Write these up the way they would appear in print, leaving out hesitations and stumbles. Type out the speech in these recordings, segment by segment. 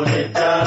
Nitya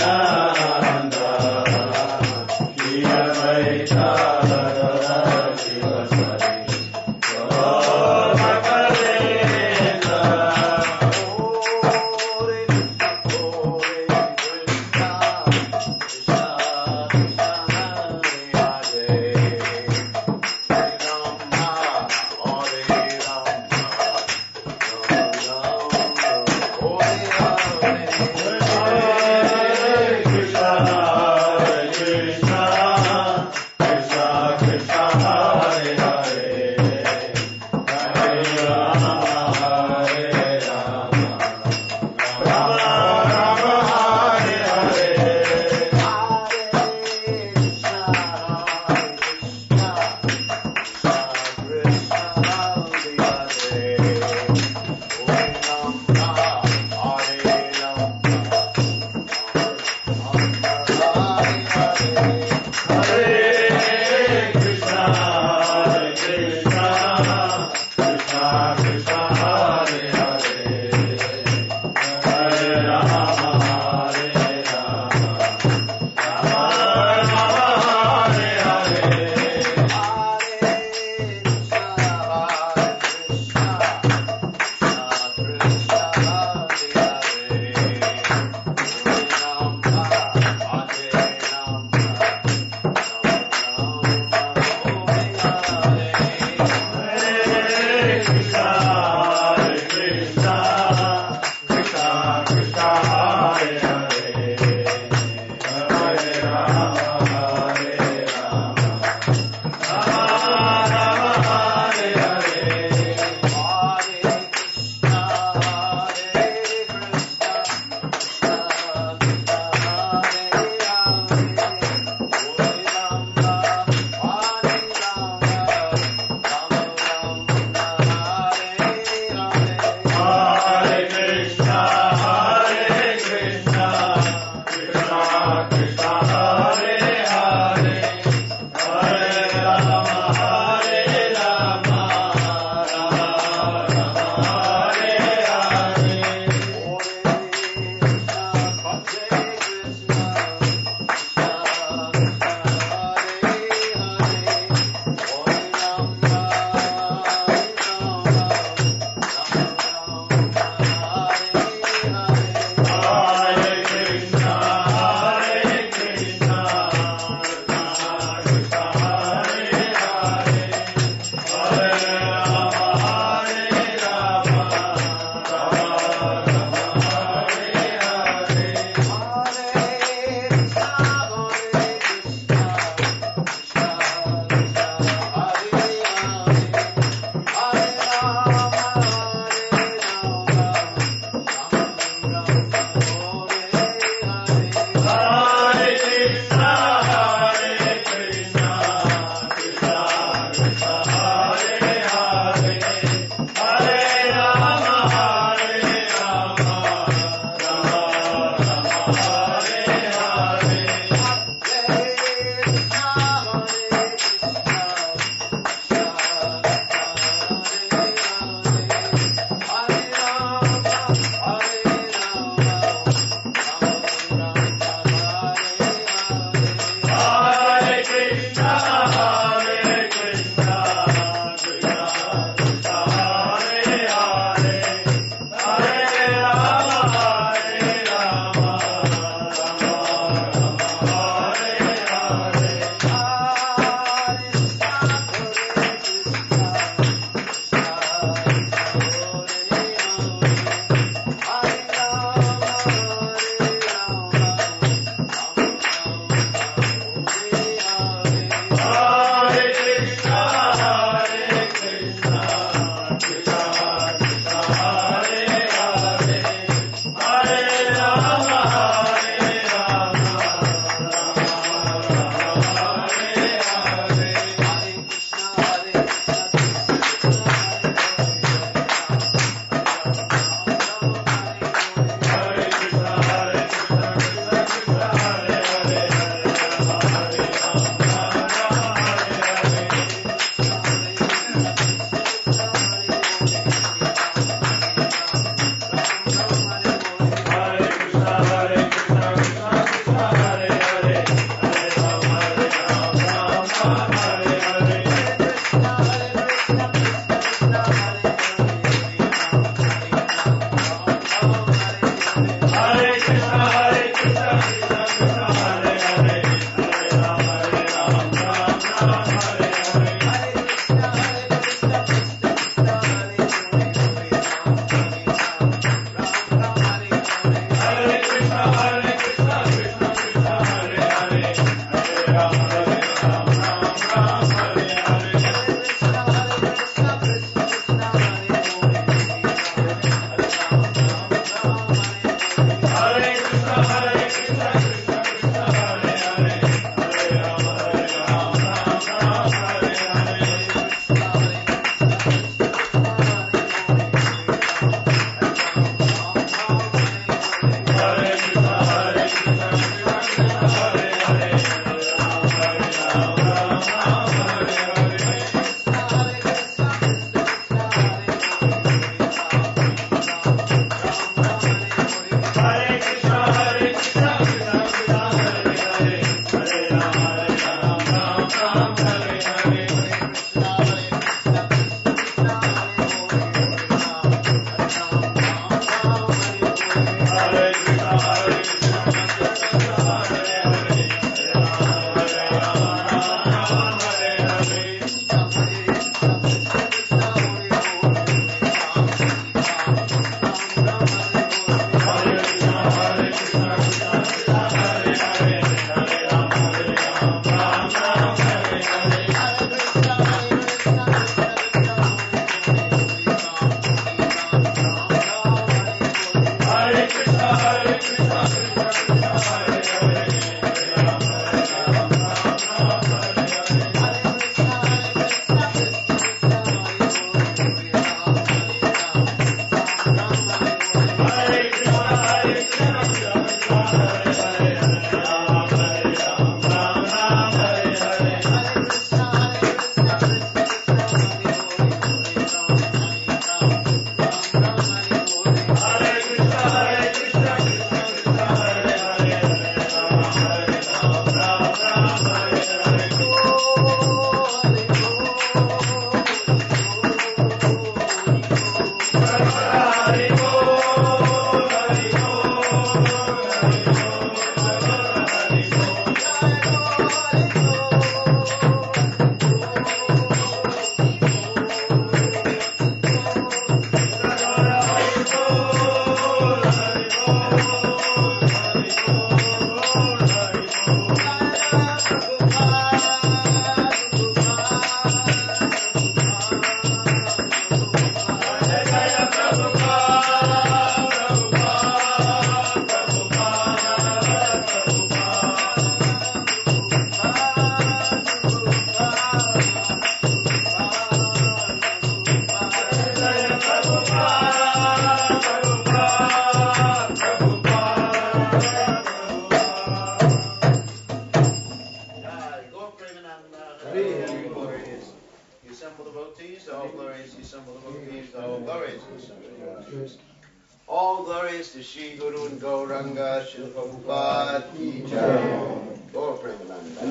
All glories to Shri Guru and Gauranga, Srila Prabhupada ki jai. Gaur Premananda.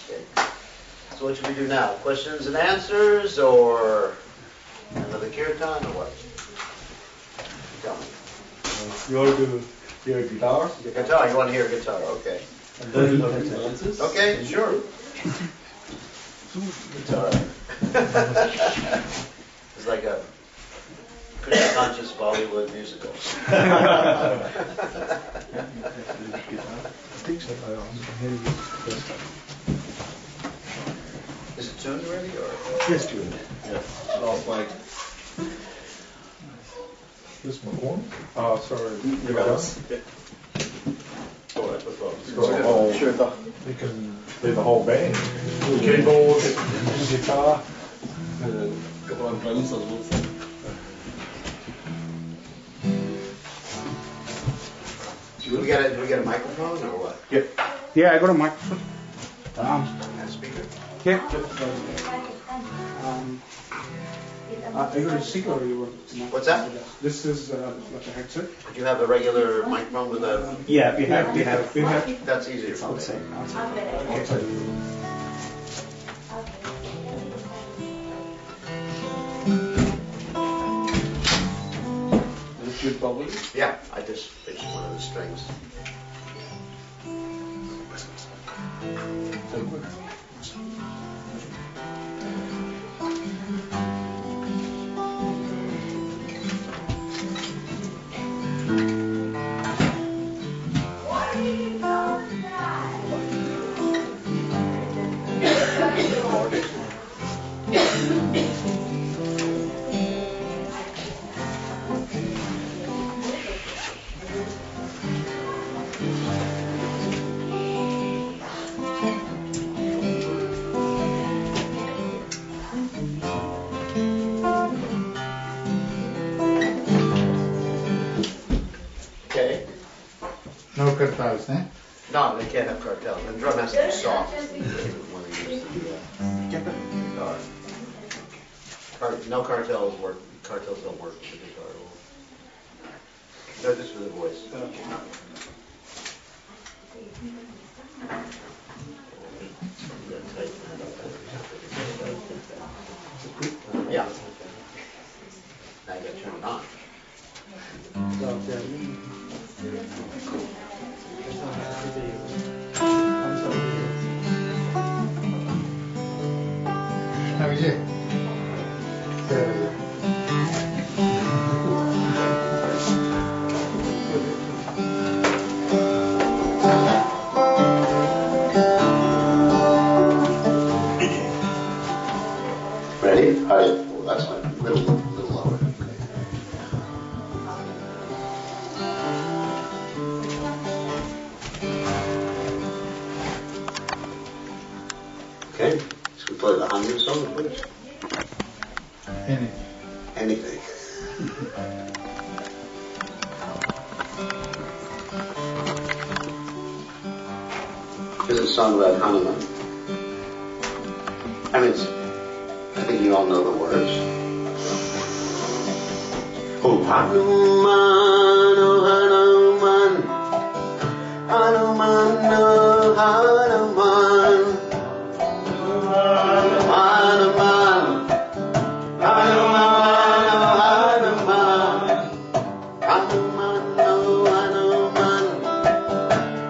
Okay. So what should we do now? Questions and answers, or another kirtan, or what? Tell me. You want to do your guitar? The guitar. You want to hear guitar? Okay. And then you have the answers? Okay, sure. Guitar. It's like a Krishna conscious Bollywood musical. I think so. Is it tuned already, or? Yes, tuned. Yeah. It's like this my phone. Oh, sorry. You got us. Yeah. Sure. We can play the whole band. Keyboard, guitar, couple of drums as well. Do we get a microphone or what? Yeah. Yeah, I got a microphone. And a speaker? Yeah. I got a speaker or you want? What's that? This is like a headset. Do you have a regular microphone with a? Yeah, we have. That's easier for me. Outside. Is it good probably? Yeah, I just fixed one of the strings. No cartels, eh? No, they can't have cartels. And the drum has to be soft. When they use the guitar. No cartels work. Cartels don't work with the guitar at all. No, just for the voice. Yeah. Now you got to turn it on. How is it? Ready? All right. Well, that's fine. Little lower. Okay. Here's a song about Hanuman. I think you all know the words. Oh Hanuman, oh Hanuman, Hanuman, oh Hanuman, Hanuman, Hanuman, Hanuman, oh Hanuman,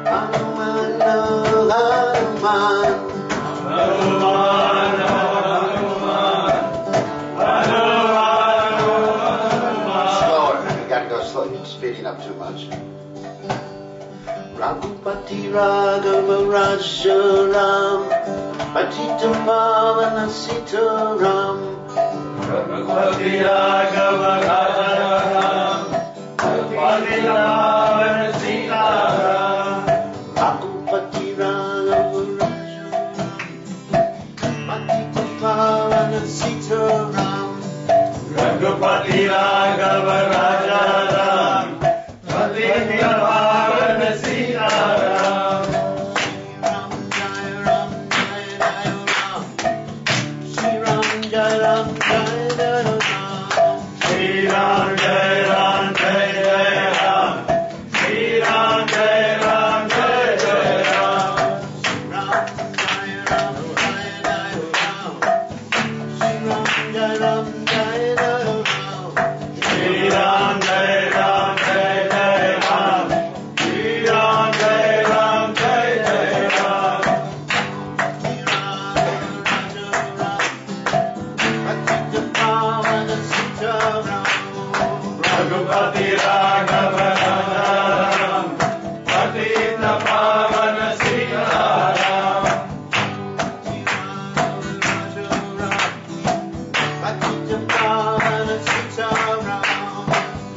Hanuman, oh Hanuman. Speeding up too much. Raghupati Raghava Rajaram Patita Pavana Sitaram Raghupati Raghava Rajaram Patita Pavana Sitaram Raghupati Raghava Rajaram Patita Pavana Sitaram Raghupati Raghava Rajaram Patita Pavana Sitaram Shri Ram Jai Ram Jai Jai Ram Shri Ram Jai Ram Jai Jai Ram Shri Ram Jai Ram Jai Jai Ram Shri Ram Jai Ram Jai Jai Ram Shri Ram Jai Ram Jai Jai Ram Shri Ram Jai Ram Jai Jai Ram Raghupati Raghava Rajaram Patita Pavana Sitaram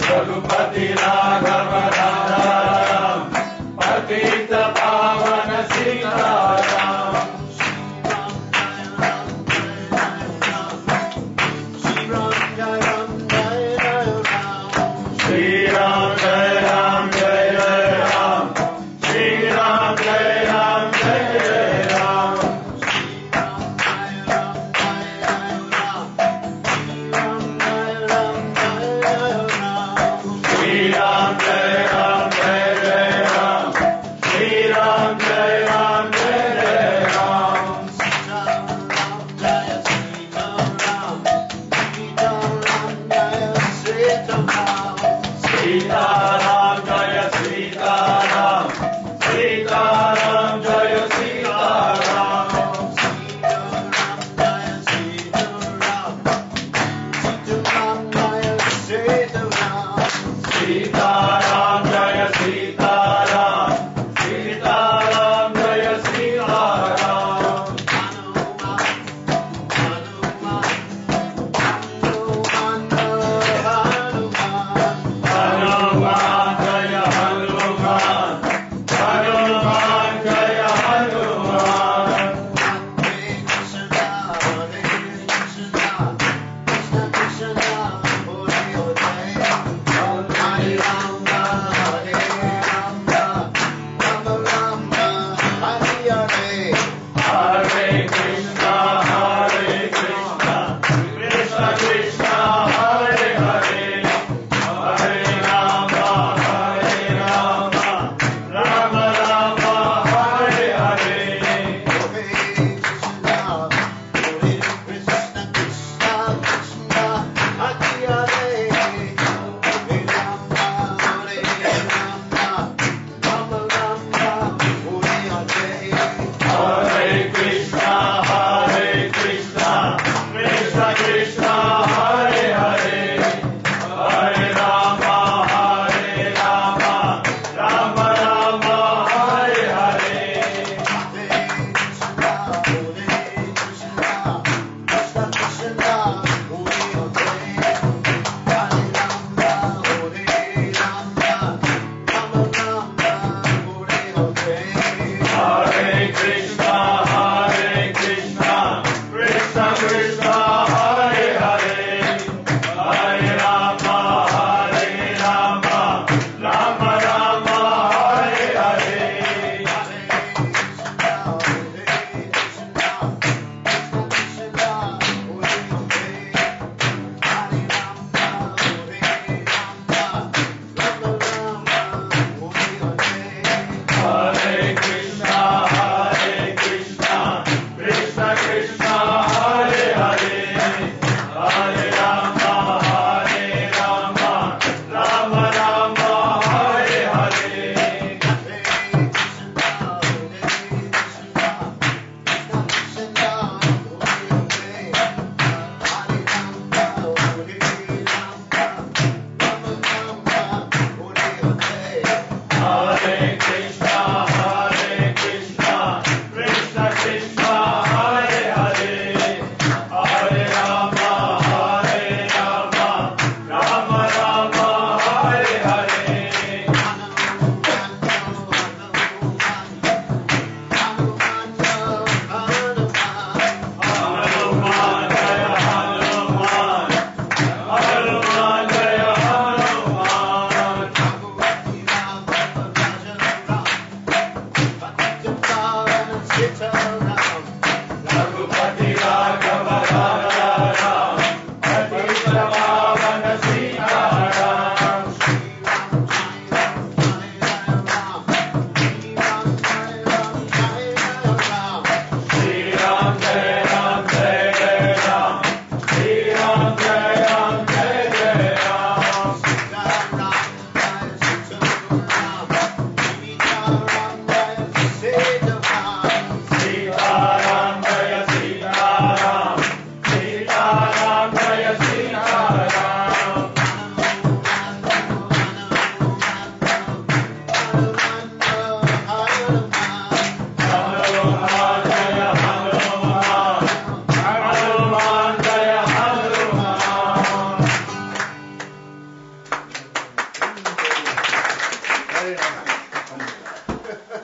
Raghupati Raghava Rajaram Patita Pavana Sitaram Shri Ram Jai Ram Jai Jai Ram Shri Ram Jai Ram Jai Jai Ram Shri Ram Jai Ram Jai Jai Ram Shri Ram Jai Ram Jai Jai Ram Shri Ram Jai Ram Jai Jai Ram Sita Ram Jaya Sita Ram Sita Ram Jaya Sita Ram Sita Ram Jaya Sita Ram Sita Ram Jaya Sita Ram Hanuman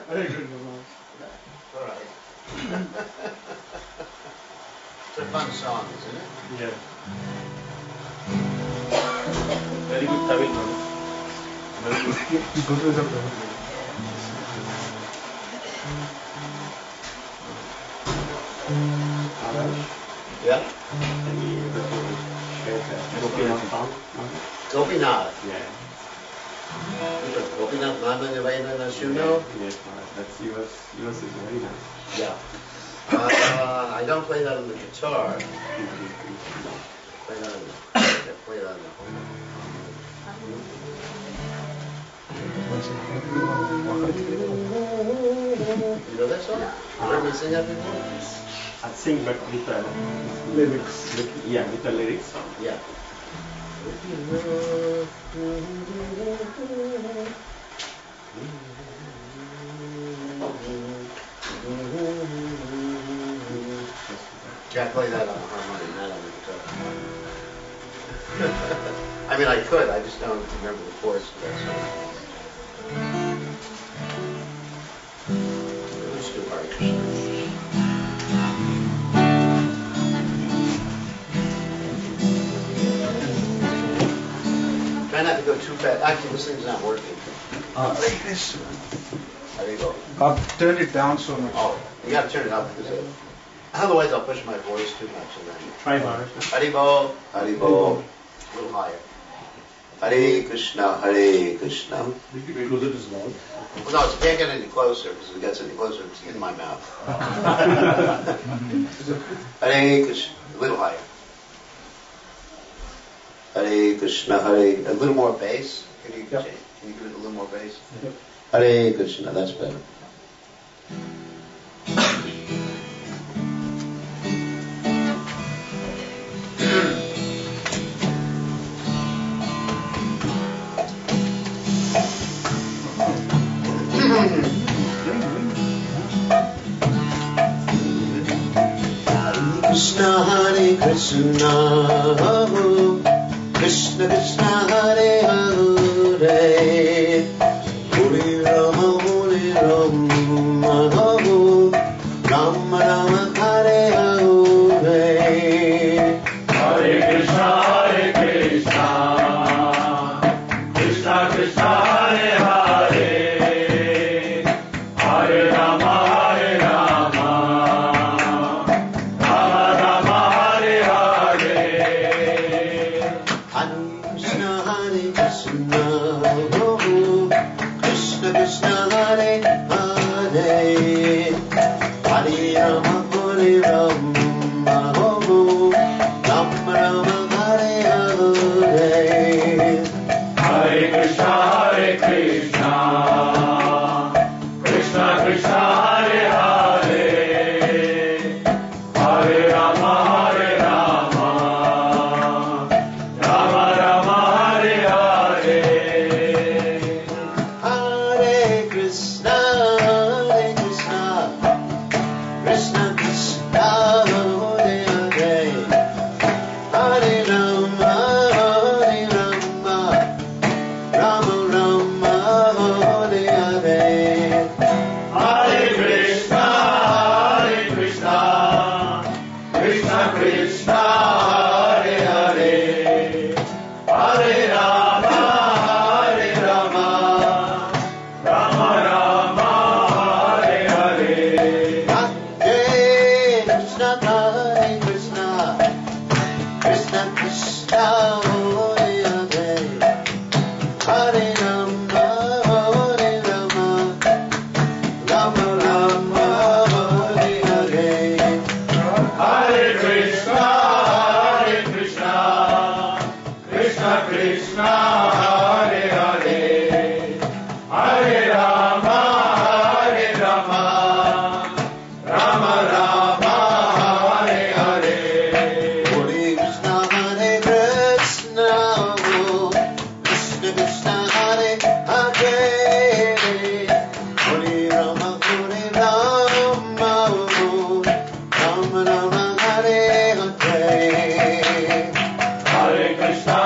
All right. It's a fun song, isn't it? Yeah. Very good Tamil, no? Very good. Good result. Yeah. Gopinath. Yeah. Gopinath Nandana Shuno? Yes, that's yours is very nice. Yeah. I don't play that on the guitar. Play that on the You know that song? You heard me sing that before? I sing but with the lyrics. With the lyrics. Yeah. Can't play that on the harmonium, not on the guitar. I mean, I could, I just don't remember the chords to that song. Let's do Hare Krishna. Try not to go too fast. Actually, this thing's not working. There you go. I've turned it down so much. Oh, you got to turn it up because otherwise I'll push my voice too much and then. Try Maharaj. Haribol, Haribol, a little higher. Hare Krishna, Hare Krishna. Closer to his mouth. Well, no, it can't get any closer because if it gets any closer, it's in my mouth. Hare Krishna, a little higher. Hare Krishna, Hare, a little more bass. Can you give it a little more bass? Yep. Hare Krishna, that's better. Krishna Hare Krishna, Krishna Krishna Hare Hare, Hare Rama Hare Rama, Rama Rama Hare Hare. Hare Krishna, Krishna Krishna Hare Hare, Hare Rama Hare Rama, Rama Rama Hare Hare. Hare Krishna Hare Krishna, Krishna Krishna Hare Hare, Hare Rama Hare Rama, Rama Rama Hare Hare. Hare Krishna, Krishna Krishna Hare Hare, Hare Rama Hare Rama, Rama Rama Hare Hare. Hare Krishna, Krishna Krishna Hare Hare, Hare Rama Rama Rama Hare Hare. Hare Krishna, Krishna Krishna Hare Hare, Hare Rama Rama Rama Hare Hare. Hare Krishna, Krishna Krishna Hare Hare, Hare Rama Rama Rama Hare Hare. Hare Krishna, Krishna Krishna Hare Hare, Hare Rama Rama Rama Hare Hare. Hare Krishna, Krishna Krishna Hare Hare, Hare Rama Rama Rama Hare Hare. Hare Krishna,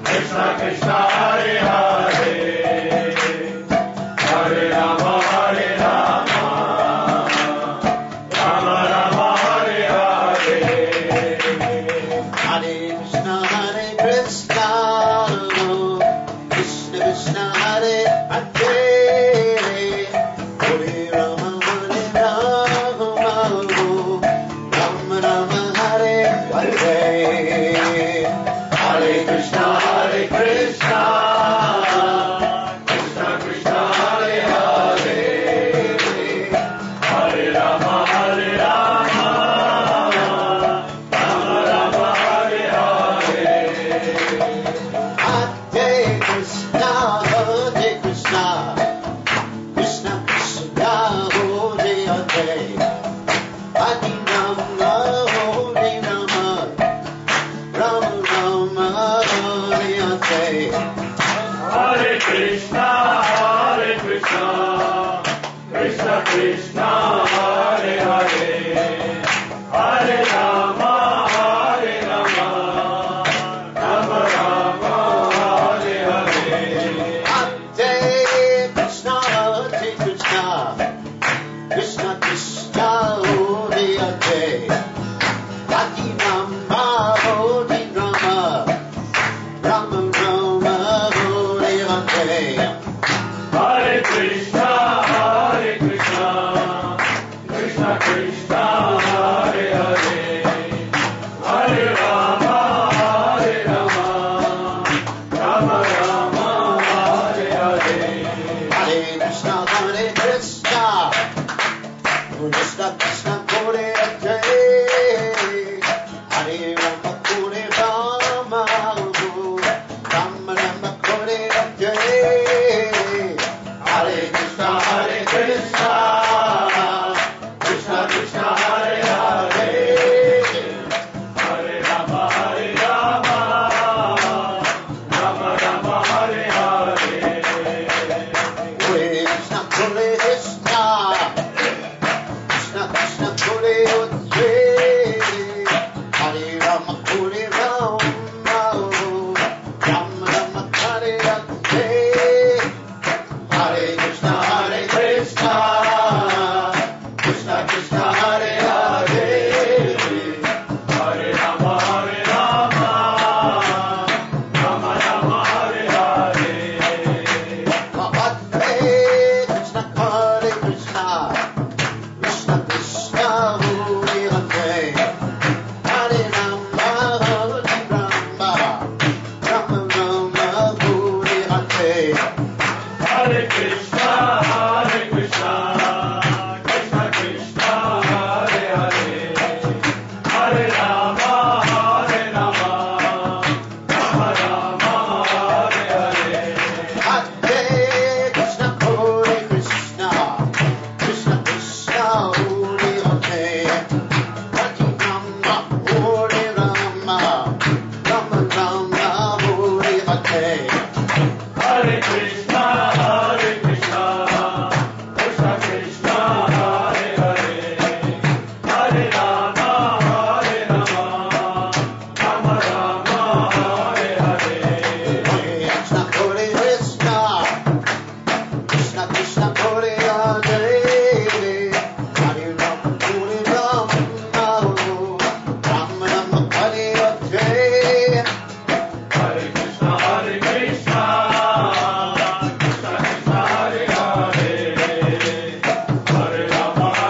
Krishna Krishna Hare Hare, Krishna, Hare Krishna, Krishna Krishna, Hare Hare, Hare Rama, Hare Rama, Rama Rama, Hare Hare, Hare Krishna, Hare Krishna, Krishna Krishna, Hare Hare, Hare Rama, Hare Rama, Rama Rama, Hare Hare, Hare Krishna, Krishna Krishna, Hare Hare, Hare Rama, Hare Rama, Rama Rama, Hare Hare, Hare Krishna, Krishna Krishna, Hare Hare, Hare Rama, Rama Rama, Hare Hare, Hare Krishna, Krishna Krishna, Hare Hare, Hare Rama, Rama Rama, Hare Hare, Hare Krishna, Krishna Krishna, Hare Hare, Hare Rama, Rama Rama, Hare Hare, Hare Krishna, Krishna Krishna, Hare Hare, Hare Rama, Rama Rama, Hare Hare, Hare Krishna, Krishna Krishna, Hare Hare, Hare Rama, Rama Rama, Hare Hare, Hare Krishna, Krishna Krishna Krishna, Hare Hare, Hare Rama, Rama Rama, Hare Hare, Hare Krishna, Krishna Krishna, Hare Hare, Hare Rama, Rama Rama, Hare Hare, Hare Krishna, Krishna Krishna Krishna, Hare Hare, Hare Rama, Rama Rama, Hare Hare, Hare Krishna, Krishna Krishna, Hare Hare, Hare Rama, Rama Rama, Hare Hare, Hare Krishna, Krishna Krishna Krishna, Hare Hare, Hare Rama, Rama Rama, Hare Hare, Hare Krishna, Krishna Krishna, Hare Hare, Hare Rama, Rama Rama, Hare Hare, Hare Krishna, Krishna Krishna, Hare Hare, Hare Rama, Rama Rama, Hare Hare, Hare Krishna, Krishna Krishna, Hare Hare, Hare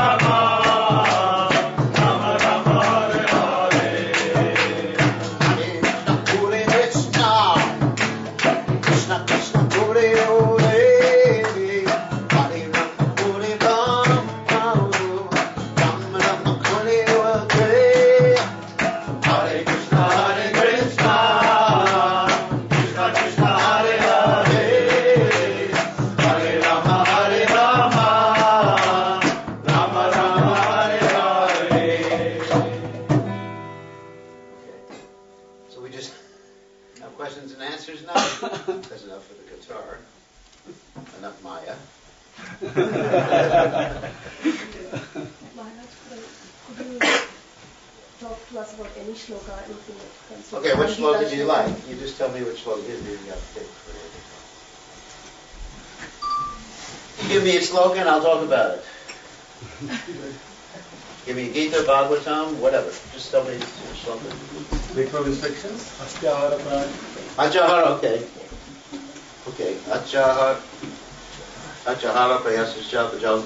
Rama, Rama Rama, Hare Hare, Hare Krishna, Krishna Krishna, Hare Hare, Hare Rama, Rama Rama, Hare Hare, Hare Krishna, Krishna Krishna, Hare Hare, Hare Rama, Rama Rama, Hare Hare. So we just have questions and answers now. That's enough for the guitar. Enough Maya. Maharaj, could you talk to us about any shloka, anything that comes to Okay, which Gita slogan do you shloka? like? You just tell me which slogan you got to pick for it. You give me a slogan, I'll talk about it. Give me Gita, Bhagavatam, whatever. Just tell me something. Ritual instructions. Achahara, okay. Okay, Achahara Prayasascha Pajal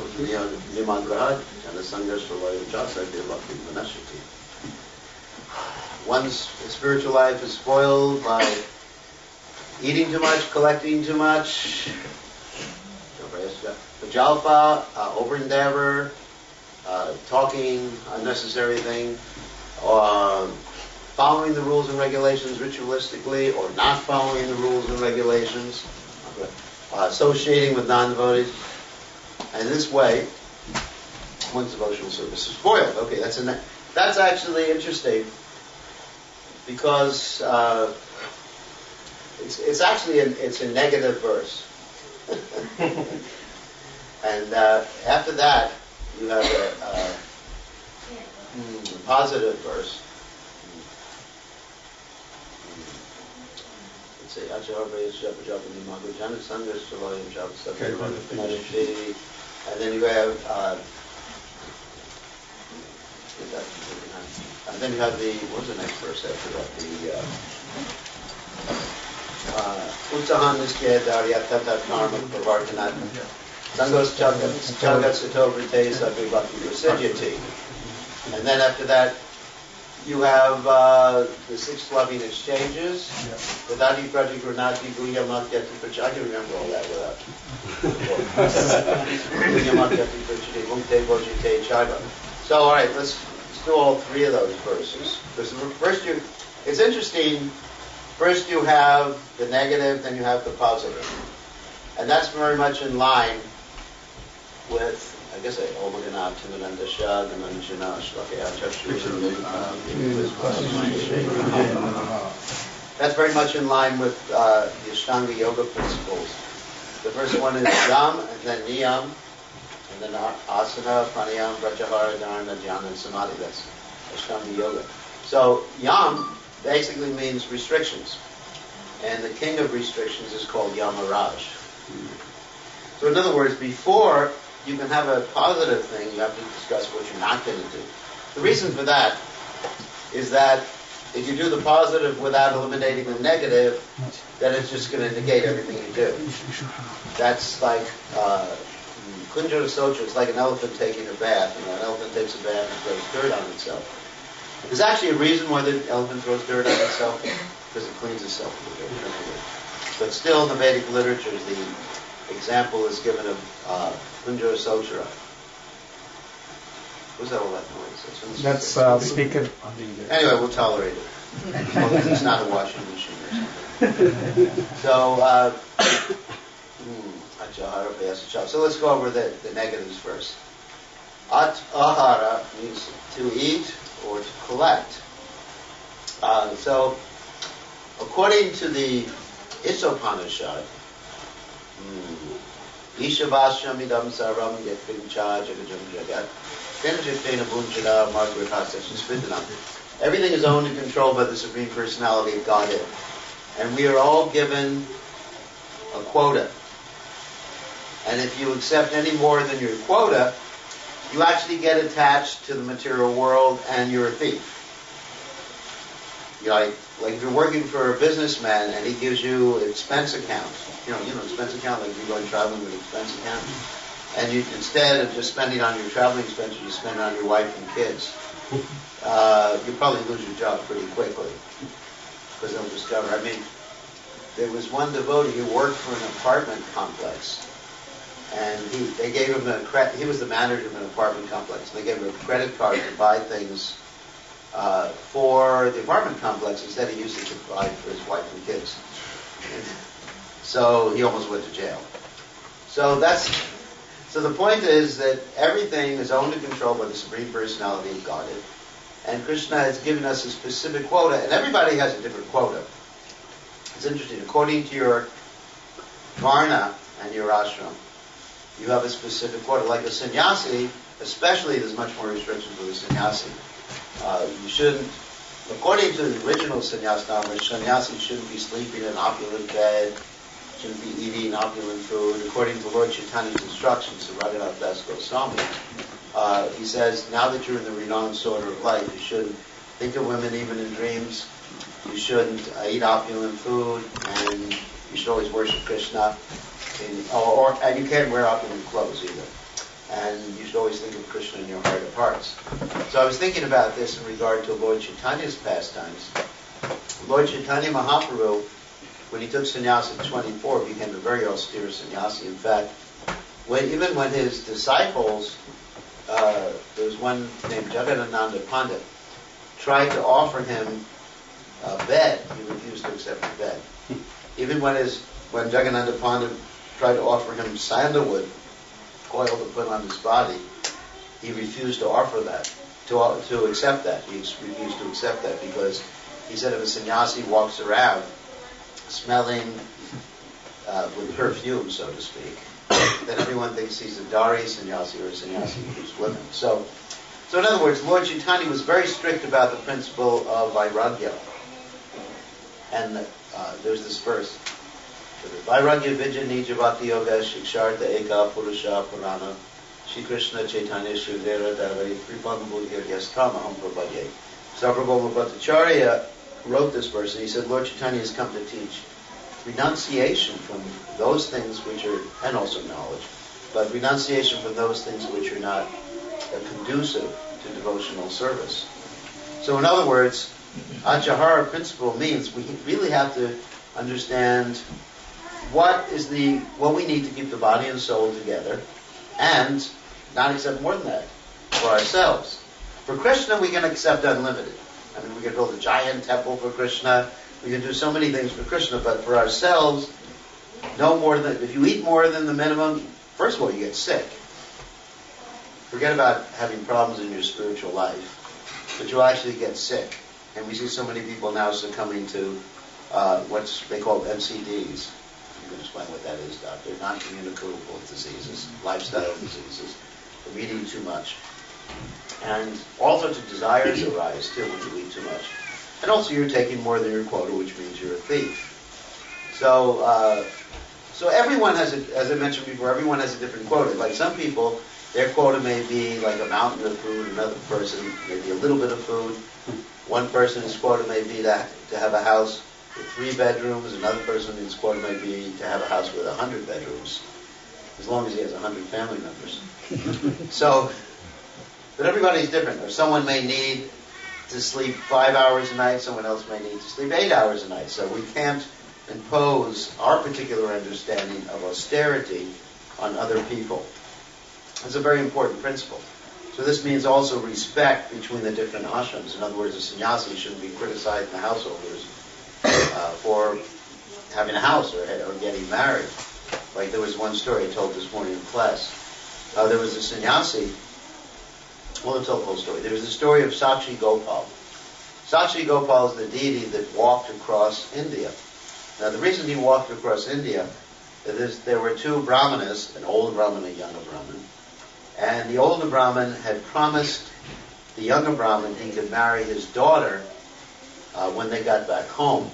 Nimangrahad and the Sanghas for Loyal Jasa Bhakti Manashati. One's spiritual life is spoiled by eating too much, collecting too much, Pajalpa, over endeavor, talking unnecessary thing, following the rules and regulations ritualistically or not following the rules and regulations, associating with non-devotees. And this way, one's devotional service is spoiled. Okay, that's actually interesting because it's actually it's a negative verse. And after that, you have a positive verse. Let's say, and then you have what was the next verse after that? Utsahan Niskya Darya Tata Karma Pravartanat Sangos Chagat Sato Vrite Sadvibhakti Prasidyati. And then after that, you have the 6 loving exchanges. Vedati Praji Gurnati Guya Matyati Prachi. I can remember all that without. Guya Matyati Prachi Mukte Bojite Chaiva. So, all right, let's do all 3 of those verses. Because first it's interesting. First you have the negative, then you have the positive. And that's very much in line with, I guess, that's very much in line with the Ashtanga Yoga principles. The first one is Yam, and then Niyam, and then Asana, Pranayam, Pratyahara, Dharana, Dhyana, and Samadhi. That's Ashtanga Yoga. So Yam basically means restrictions. And the king of restrictions is called Yamaraj. So in other words, before you can have a positive thing, you have to discuss what you're not going to do. The reason for that is that if you do the positive without eliminating the negative, then it's just going to negate everything you do. That's like Kunjara Socha. It's like an elephant taking a bath. You know, an elephant takes a bath and throws dirt on itself. There's actually a reason why the elephant throws dirt on itself, because it cleans itself with dirt. But still, in the Vedic literature, the example is given of Kunjara Sotra. What's that all that noise? That's speaker. Anyway, we'll tolerate it. As long as it's not a washing machine or something. So, so let's go over the negatives first. Ahara means to eat or to collect. So, according to the Isopanishad, Ishavashamidam saram yatvincha jagajam jagat kenjitena bunjana margritasasvidana. Everything is owned and controlled by the Supreme Personality of Godhead. And we are all given a quota. And if you accept any more than your quota, you actually get attached to the material world and you're a thief. You know, like if you're working for a businessman and he gives you an expense account, you know, expense account, like you're going traveling with an expense account, and you, instead of just spending on your traveling expenses, you spend it on your wife and kids, you probably lose your job pretty quickly, because they'll discover. I mean, there was one devotee who worked for an apartment complex, and they gave him he was the manager of an apartment complex, and they gave him a credit card to buy things for the apartment complex. Instead, he used it to buy for his wife and kids. And so he almost went to jail. So the point is that everything is owned and controlled by the Supreme Personality of Godhead. And Krishna has given us a specific quota, and everybody has a different quota. It's interesting. According to your varna and your ashram, you have a specific quota. Like a sannyasi, especially, there's much more restrictions with a sannyasi. You shouldn't, according to the original sannyas knowledge, sannyasi shouldn't be sleeping in an opulent bed, shouldn't be eating opulent food. According to Lord Chaitanya's instructions, to Raghunath Das Goswami, he says, now that you're in the renounced order of life, you shouldn't think of women even in dreams. You shouldn't eat opulent food, and you should always worship Krishna. And you can't wear opulent clothes either. And you should always think of Krishna in your heart of hearts. So I was thinking about this in regard to Lord Chaitanya's pastimes. Lord Chaitanya Mahaprabhu, when he took sannyasa at 24, became a very austere sannyasi. In fact, even when his disciples, there was one named Jagadananda Pandit, tried to offer him a bed, he refused to accept the bed. Even when Jagadananda Pandit tried to offer him sandalwood oil to put on his body, he refused to offer that, to accept that. He refused to accept that because he said if a sannyasi walks around smelling with perfume, so to speak, then everyone thinks he's a Dari sannyasi or a sannyasi who's women. So in other words, Lord Chaitanya was very strict about the principle of vairagya. And there's this verse. Vairagya Vijja Nija Bhakti Yoga Shikshartha Eka Purusha Purana Shri Krishna Chaitanya Shudera Davai Pripam Buddhir Yastama Ham Prabhadye. Sarvabhauma Bhattacharya wrote this verse, and he said, Lord Chaitanya has come to teach renunciation from those things which are, and also knowledge, but renunciation from those things which are not conducive to devotional service. So in other words, Achahara principle means we really have to understand what we need to keep the body and soul together, and not accept more than that for ourselves. For Krishna, we can accept unlimited. I mean, we can build a giant temple for Krishna. We can do so many things for Krishna, but for ourselves, no more than, if you eat more than the minimum, first of all, you get sick. Forget about having problems in your spiritual life, but you'll actually get sick. And we see so many people now succumbing to what they call MCDs. You can explain what that is, doctor. Non-communicable diseases, lifestyle diseases, from eating too much. And all sorts of desires arise, too, when you eat too much. And also you're taking more than your quota, which means you're a thief. So everyone has, as I mentioned before, everyone has a different quota. Like some people, their quota may be like a mountain of food, another person maybe a little bit of food. One person's quota may be to have a house with 3 bedrooms, another person's quota may be to have a house with 100 bedrooms, as long as he has 100 family members. But everybody's different. Or someone may need to sleep 5 hours a night, someone else may need to sleep 8 hours a night. So we can't impose our particular understanding of austerity on other people. It's a very important principle. So this means also respect between the different ashrams. In other words, a sannyasi shouldn't be criticizing the householders for having a house or getting married. Like there was one story I told this morning in class. There was a sannyasi. Well, I'll tell the whole story. There was a story of Sakshi Gopal. Sakshi Gopal is the deity that walked across India. Now, the reason he walked across India is there were 2 brahmanas, an older brahman and a younger brahman. And the older brahman had promised the younger brahman he could marry his daughter when they got back home.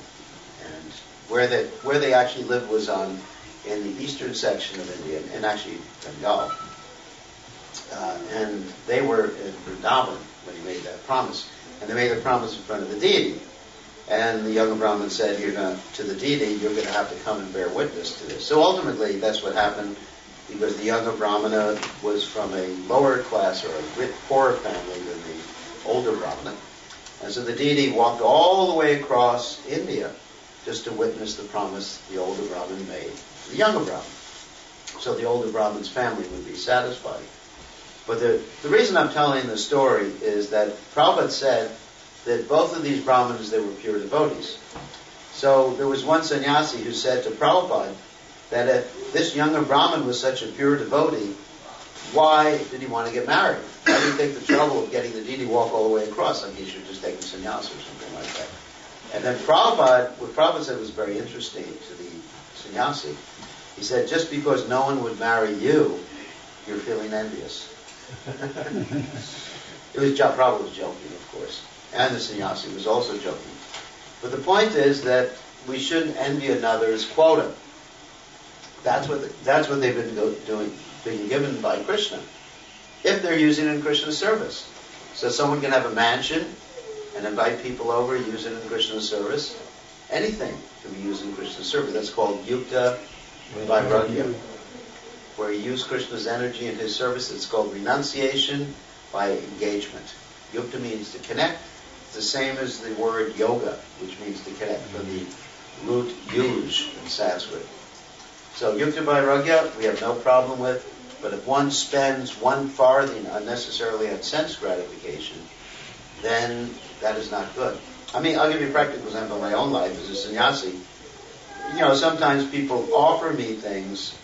And where they actually lived was in the eastern section of India, and actually Bengal. And they were in Vrindavan when he made that promise. And they made the promise in front of the deity. And the younger Brahmin said, to the deity, you're going to have to come and bear witness to this. So ultimately, that's what happened, because the younger Brahmana was from a lower class or a poorer family than the older Brahmana. And so the deity walked all the way across India just to witness the promise the older Brahmin made to the younger Brahmin. So the older Brahmin's family would be satisfied. But the reason I'm telling the story is that Prabhupada said that both of these Brahmins, they were pure devotees. So there was one sannyasi who said to Prabhupada that if this younger Brahmin was such a pure devotee, why did he want to get married? Why did he take the trouble of getting the deity walk all the way across? I mean, he should just take the sannyasa or something like that. And then what Prabhupada said was very interesting to the sannyasi. He said, just because no one would marry you, you're feeling envious. Prabhupada was joking, of course. And the sannyasi was also joking. But the point is that we shouldn't envy another's quota. That's what they've been doing, being given by Krishna. if they're using it in Krishna's service. So someone can have a mansion and invite people over, use it in Krishna's service. Anything can be used in Krishna's service. That's called Yukta Vairagya. Where you use Krishna's energy in his service, it's called renunciation by engagement. Yukta means to connect. It's the same as the word yoga, which means to connect, from the root yuj in Sanskrit. So Yukta Vairagya, we have no problem with, but if one spends 1 farthing unnecessarily on sense gratification, then that is not good. I mean, I'll give you a practical example of my own life as a sannyasi. You know, sometimes people offer me things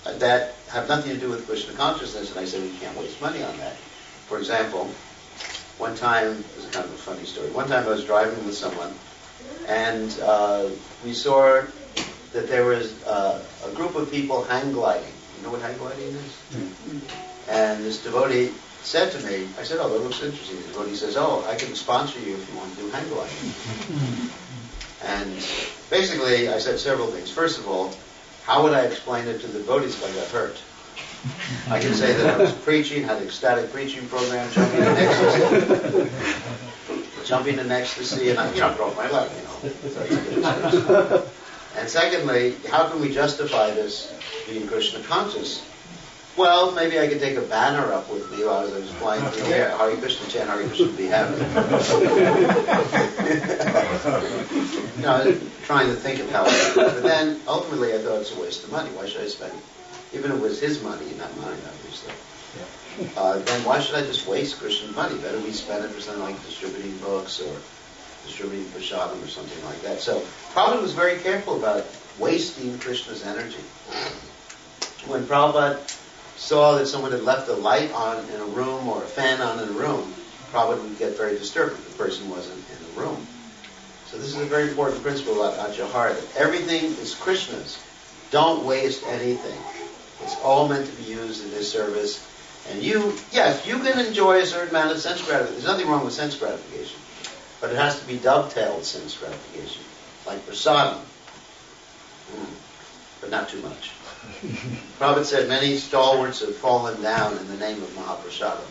that have nothing to do with Krishna consciousness, and I say, we can't waste money on that. For example, one time, this is kind of a funny story, one time I was driving with someone, and we saw that there was a group of people hang gliding. You know what hang gliding is? And this devotee said to me, I said, oh, that looks interesting. The devotee says, oh, I can sponsor you if you want to do hang gliding. And basically, I said several things. First of all, how would I explain it to the devotees if I got hurt? I can say that I was preaching, had an ecstatic preaching program, jumping in ecstasy, and I, broke my leg, And secondly, how can we justify this being Krishna conscious? Well, maybe I could take a banner up with me while I was flying through the air. Hare Krishna chant, Hare Krishna, be happy. Trying to think of how I could do it. But then, ultimately, I thought it's a waste of money. Why should I spend it? Even if it was his money, not mine, obviously. Then why should I just waste Krishna money? Better we spend it for something like distributing books or distributing prasadam or something like that. So Prabhupada was very careful about wasting Krishna's energy. When Prabhupada saw that someone had left a light on in a room or a fan on in a room, Prabhupada would get very disturbed if the person wasn't in the room. So this is a very important principle about Ajahara, that everything is Krishna's. Don't waste anything. It's all meant to be used in his service. And you can enjoy a certain amount of sense gratification. There's nothing wrong with sense gratification. But it has to be dovetailed sense gratification. Like prasadam. But not too much. Prabhupada said many stalwarts have fallen down in the name of Mahaprasadam.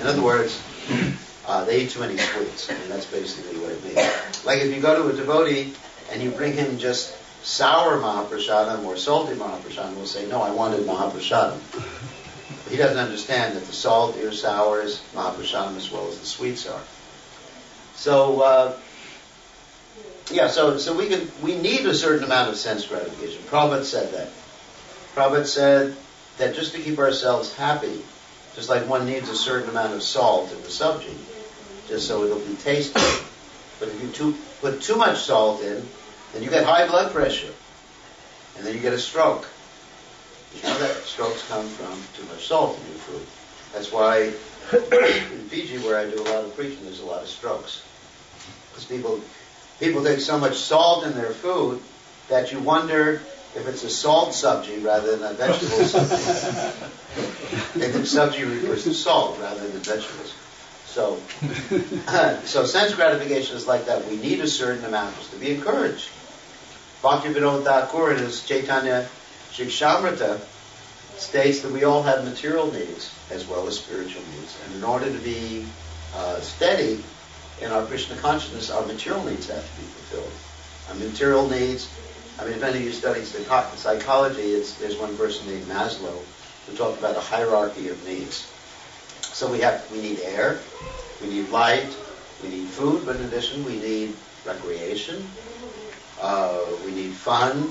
In other words, they eat too many sweets. I mean, that's basically what it means. Like if you go to a devotee and you bring him just sour Mahaprasadam or salty Mahaprasadam, he'll say, no, I wanted Mahaprasadam. He doesn't understand that the salt or sour is Mahaprasadam as well as the sweets are. So, so we need a certain amount of sense gratification. Prabhupada said that. Prabhupada said that just to keep ourselves happy, just like one needs a certain amount of salt in the sabji, just so it'll be tasty. But if you put too much salt in, then you get high blood pressure, and then you get a stroke. You know that strokes come from too much salt in your food. That's why in Fiji, where I do a lot of preaching, there's a lot of strokes. Because people take so much salt in their food that you wonder if it's a salt sabji rather than a vegetable sabji. They think sabji refers to salt rather than vegetables. So sense gratification is like that. We need a certain amount just to be encouraged. Bhaktivinoda Thakur in his Chaitanya Shikshamrita states that we all have material needs as well as spiritual needs. And in order to be steady in our Krishna consciousness, our material needs have to be fulfilled. Our material needs, if any of you study psychology, there's one person named Maslow who talked about a hierarchy of needs. So we need air, we need light, we need food, but in addition we need recreation, we need fun,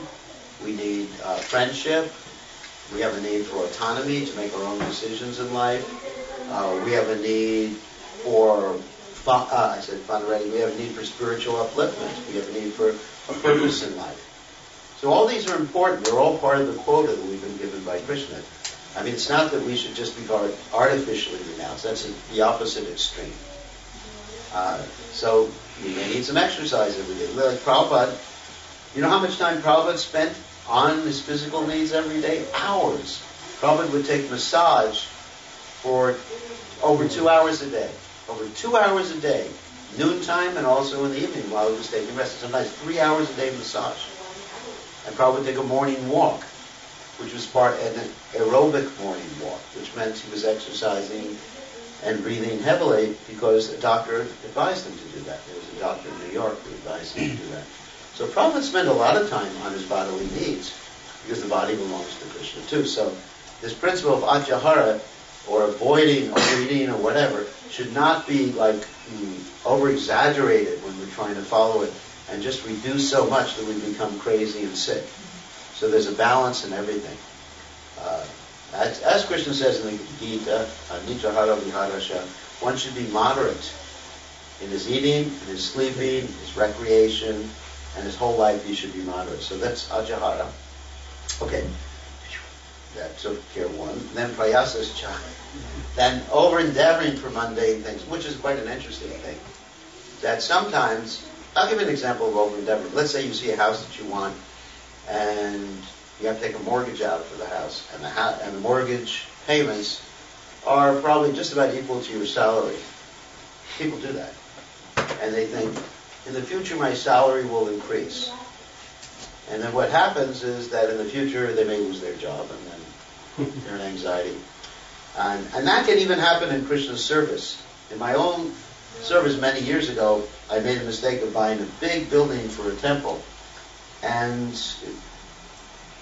we need friendship, we have a need for autonomy to make our own decisions in life, we have a need for fun, I said fun already, we have a need for spiritual upliftment, we have a need for a purpose in life. So all these are important, they're all part of the quota that we've been given by Krishna. It's not that we should just be artificially renounced. That's the opposite extreme. So we may need some exercise every day. Like Prabhupada, you know how much time Prabhupada spent on his physical needs every day? Hours. Prabhupada would take massage for over 2 hours a day. Over 2 hours a day. Noontime and also in the evening while he was taking rest. Sometimes 3 hours a day massage. And Prabhupada would take a morning walk. which was part an aerobic morning walk, which meant he was exercising and breathing heavily because a doctor advised him to do that. There was a doctor in New York who advised him to do that. So Prabhupada spent a lot of time on his bodily needs because the body belongs to Krishna too. So this principle of atyahara, or avoiding overeating or whatever, should not be like over-exaggerated when we're trying to follow it and just reduce so much that we become crazy and sick. So there's a balance in everything. As Krishna says in the Gita, Nitrahara Viharasha, one should be moderate in his eating, in his sleeping, his recreation, and his whole life he should be moderate. So that's Ajahara. Okay. That took care of one. Then Prayasascha. Then over-endeavoring for mundane things, which is quite an interesting thing. That sometimes, I'll give you an example of over-endeavoring. Let's say you see a house that you want, and you have to take a mortgage out for the house, and the mortgage payments are probably just about equal to your salary. People do that. And they think, in the future my salary will increase. And then what happens is that in the future they may lose their job, and then they're in anxiety. And that can even happen in Krishna's service. In my own service many years ago, I made a mistake of buying a big building for a temple. And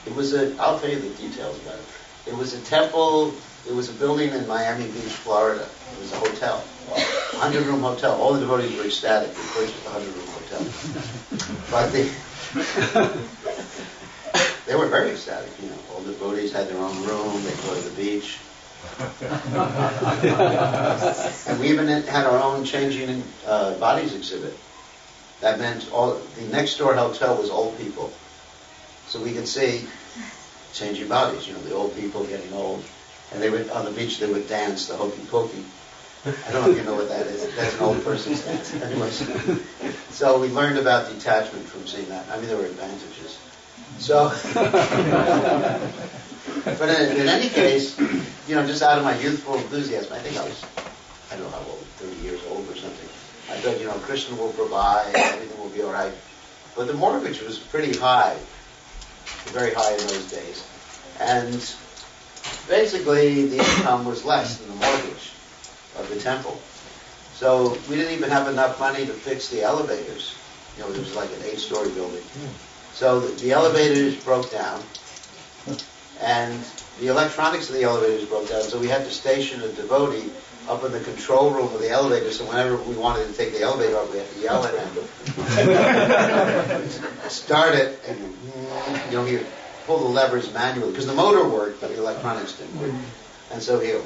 it was I'll tell you the details about it. It was a temple, it was a building in Miami Beach, Florida. It was a hotel, a 100-room hotel. All the devotees were ecstatic. They purchased a 100-room hotel. But they were very ecstatic, All the devotees had their own room, they'd go to the beach. And we even had our own changing bodies exhibit. That meant the next door hotel was old people. So we could see changing bodies, the old people getting old. And they would, on the beach, they would dance the hokey pokey. I don't know if you know what that is. That's an old person's dance. Anyways, so we learned about detachment from seeing that. I mean, there were advantages. So, but in any case, just out of my youthful enthusiasm, I think I don't know how old, 30 years old or something. I thought, Krishna will provide, everything will be all right. But the mortgage was pretty high, very high in those days. And basically, the income was less than the mortgage of the temple. So we didn't even have enough money to fix the elevators. It was like an 8-story building. So the elevators broke down, and the electronics of the elevators broke down, so we had to station a devotee up in the control room of the elevator, so whenever we wanted to take the elevator up, we had to yell at him. Start it, and he'd pull the levers manually, because the motor worked, but the electronics didn't work. And so he'd go,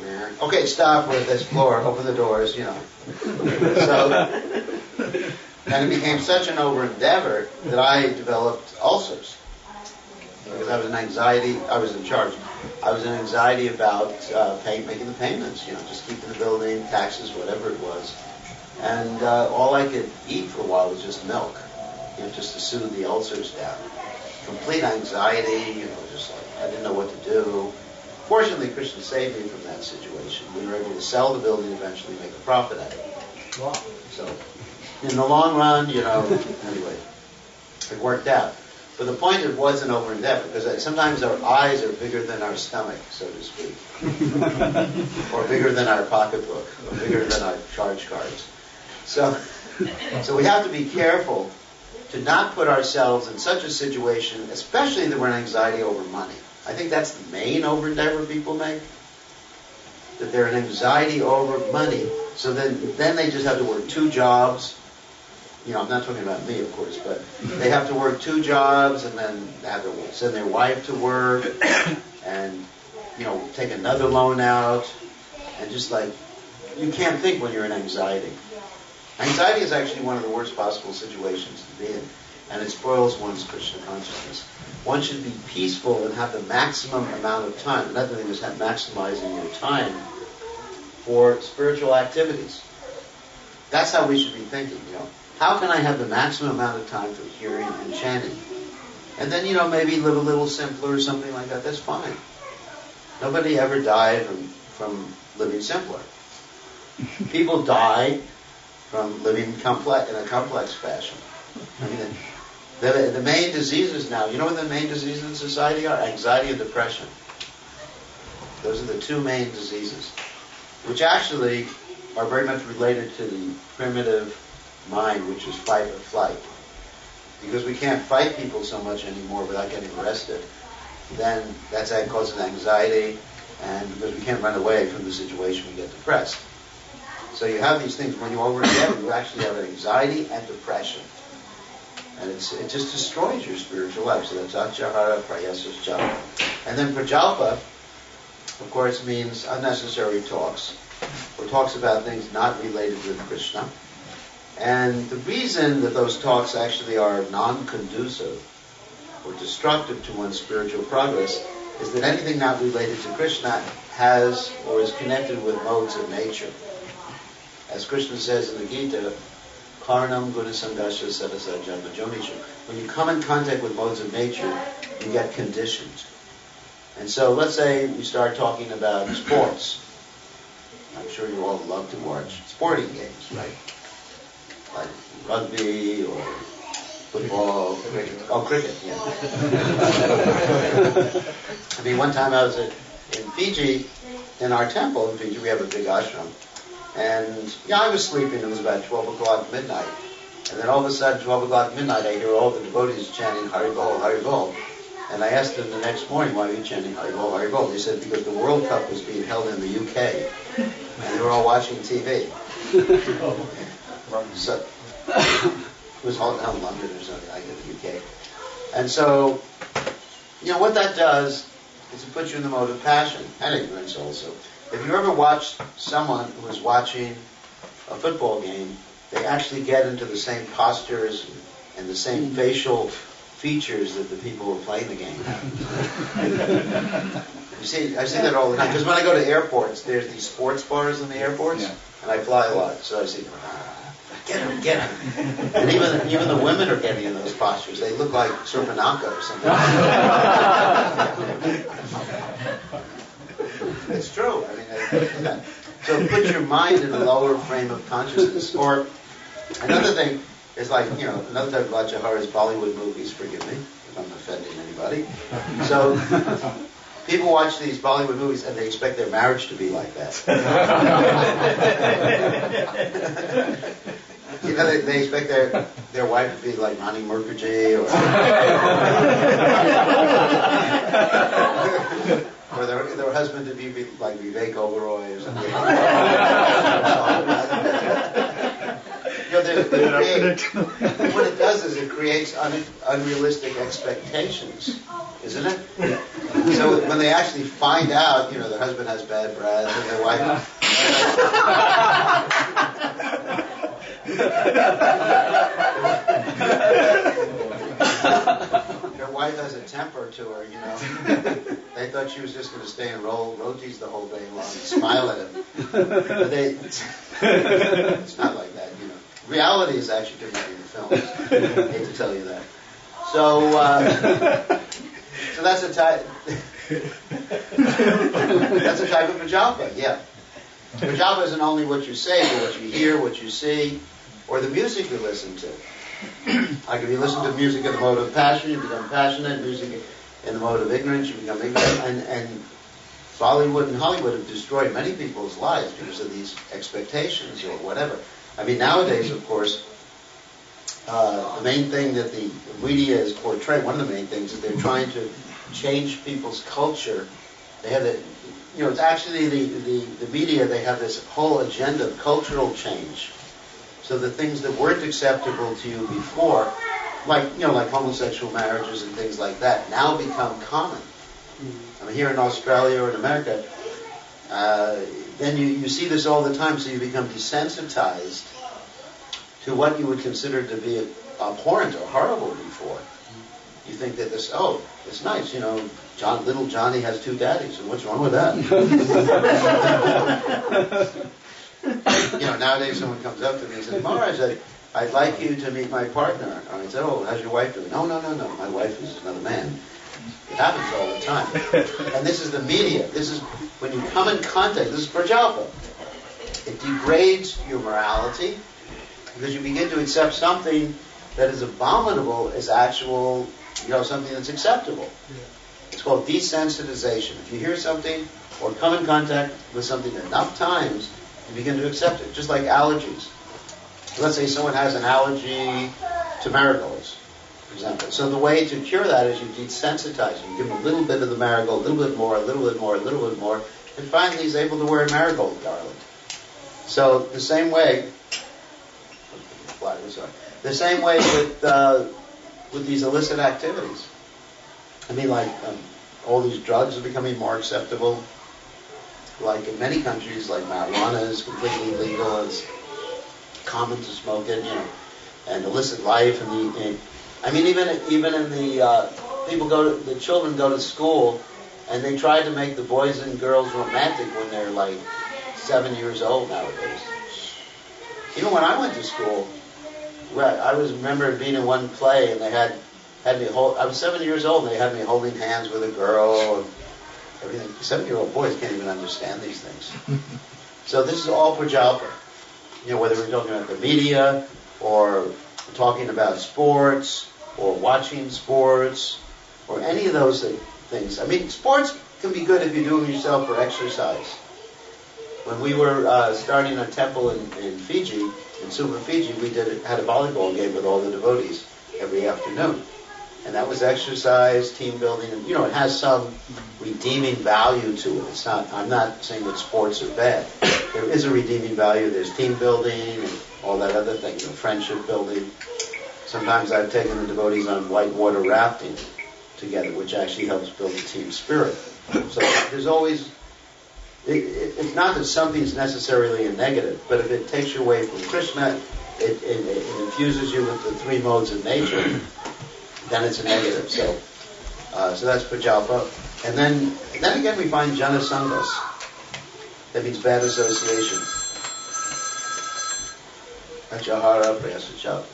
okay, stop, we're at this floor, open the doors, So, and it became such an over-endeavor that I developed ulcers. Because I was in charge. I was in anxiety about making the payments, just keeping the building, taxes, whatever it was. And all I could eat for a while was just milk, just to soothe the ulcers down. Complete anxiety, just like I didn't know what to do. Fortunately, Krishna saved me from that situation. We were able to sell the building eventually, make a profit out of it. Wow. So, in the long run, anyway, it worked out. But the point, it wasn't over-endeavor, because sometimes our eyes are bigger than our stomach, so to speak. Or bigger than our pocketbook, or bigger than our charge cards. So we have to be careful to not put ourselves in such a situation, especially that we're in anxiety over money. I think that's the main over-endeavor people make, that they're in anxiety over money. So then they just have to work 2 jobs. I'm not talking about me, of course, but they have to work 2 jobs, and then they have to send their wife to work, and, take another loan out, and just like, you can't think when you're in anxiety. Anxiety is actually one of the worst possible situations to be in, and it spoils one's Krishna consciousness. One should be peaceful and have the maximum amount of time. Another thing is maximizing your time for spiritual activities. That's how we should be thinking, How can I have the maximum amount of time for hearing and chanting? And then, maybe live a little simpler or something like that. That's fine. Nobody ever died from living simpler. People die from living in a complex fashion. I mean, The main diseases now, you know what the main diseases in society are? Anxiety and depression. Those are the two main diseases, which actually are very much related to the primitive mind, which is fight or flight. Because we can't fight people so much anymore without getting arrested, then that causes anxiety, and because we can't run away from the situation, we get depressed. So you have these things. When you overget, you actually have anxiety and depression. And it just destroys your spiritual life. So that's Achahara, Prayasas, Japa. And then Prajalpa, of course, means unnecessary talks, or talks about things not related with Krishna. And the reason that those talks actually are non-conducive or destructive to one's spiritual progress is that anything not related to Krishna has or is connected with modes of nature. As Krishna says in the Gita, Karnam Gunasangasha Sadasa Janma Jonishu. When you come in contact with modes of nature, you get conditioned. And so let's say we start talking about sports. I'm sure you all love to watch sporting games, right? Like rugby or football, cricket. Oh, cricket, yeah. I mean, one time I was in Fiji, in our temple in Fiji, we have a big ashram. And I was sleeping, it was about 12 o'clock midnight. And then all of a sudden, 12 o'clock midnight, I hear all the devotees chanting Hari Bol, Hari Bol. And I asked them the next morning, why are you chanting Hari Bol, Hari Bol? They said, because the World Cup was being held in the UK. And they were all watching TV. So, it was held in London or something like that, the UK. And so, what that does is it puts you in the mode of passion, and ignorance also. If you ever watched someone who is watching a football game, they actually get into the same postures and the same facial features that the people who are playing the game have. I see that all the time. Because when I go to airports, there's these sports bars in the airports, and I fly a lot, so I see, get him. And even the women are getting in those postures. They look like Surpanaka or something. It's true. I mean, so put your mind in a lower frame of consciousness. Or another thing is like, another type of Achahara is Bollywood movies. Forgive me if I'm offending anybody. So people watch these Bollywood movies and they expect their marriage to be like that. They expect their wife to be like Rani Mukherjee or their husband to be like Vivek Oberoi or something. What it does is it creates unrealistic expectations, isn't it? So when they actually find out, the husband has bad breath and their wife. Their wife has a temper to her, They thought she was just going to stay and roll rotis the whole day long and smile at him. But it's not like that, Reality is actually different in the films. I hate to tell you that. So that's a type. That's a type of Prajalpa, yeah. Prajalpa isn't only what you say, but what you hear, what you see, or the music you listen to. Like if you listen to music in the mode of passion, you become passionate. Music in the mode of ignorance, you become ignorant. And Bollywood and Hollywood have destroyed many people's lives because of these expectations or whatever. I mean, nowadays, of course, the main thing that the media is portraying, one of the main things is they're trying to change people's culture. They have it's actually the media, they have this whole agenda of cultural change. So the things that weren't acceptable to you before, like homosexual marriages and things like that, now become common. I mean, here in Australia or in America, then you see this all the time, so you become desensitized to what you would consider to be abhorrent or horrible before. You think that it's nice, little Johnny has two daddies, and what's wrong with that? Nowadays someone comes up to me and says, Maharaj, I'd like you to meet my partner. And I said, how's your wife doing? No, my wife is another man. It happens all the time. And this is the media. This is when you come in contact. This is Prajalpa. It degrades your morality because you begin to accept something that is abominable is actual, something that's acceptable. It's called desensitization. If you hear something or come in contact with something enough times, you begin to accept it. Just like allergies. Let's say someone has an allergy to marigolds, for example. So the way to cure that is you desensitize him. You give him a little bit of the marigold, a little bit more, a little bit more, a little bit more, and finally he's able to wear marigold garland. So the same way with these illicit activities. I mean, like all these drugs are becoming more acceptable. Like in many countries, like marijuana is completely legal. It's common to smoke it, and illicit life. Even in the children go to school, and they try to make the boys and girls romantic when they're like 7 years old nowadays. Even when I went to school, I remember being in one play, and they had me hold. I was 7 years old, and they had me holding hands with a girl. And everything. 7-year-old boys can't even understand these things. So this is all prajalpa. Whether we're talking about the media, or talking about sports, or watching sports, or any of those things. I mean, sports can be good if you do them yourself for exercise. When we were starting a temple in Fiji, in Super Fiji, we had a volleyball game with all the devotees every afternoon. And that was exercise, team building, and it has some redeeming value to it. I'm not saying that sports are bad. There is a redeeming value. There's team building and all that other thing, friendship building. Sometimes I've taken the devotees on whitewater rafting together, which actually helps build a team spirit. So there's always, it's not that something's necessarily a negative, but if it takes you away from Krishna, it infuses you with the three modes of nature, then it's a negative. So that's prajalpa. And then again we find jana sangas. That means bad association. Achahara prayasachapa.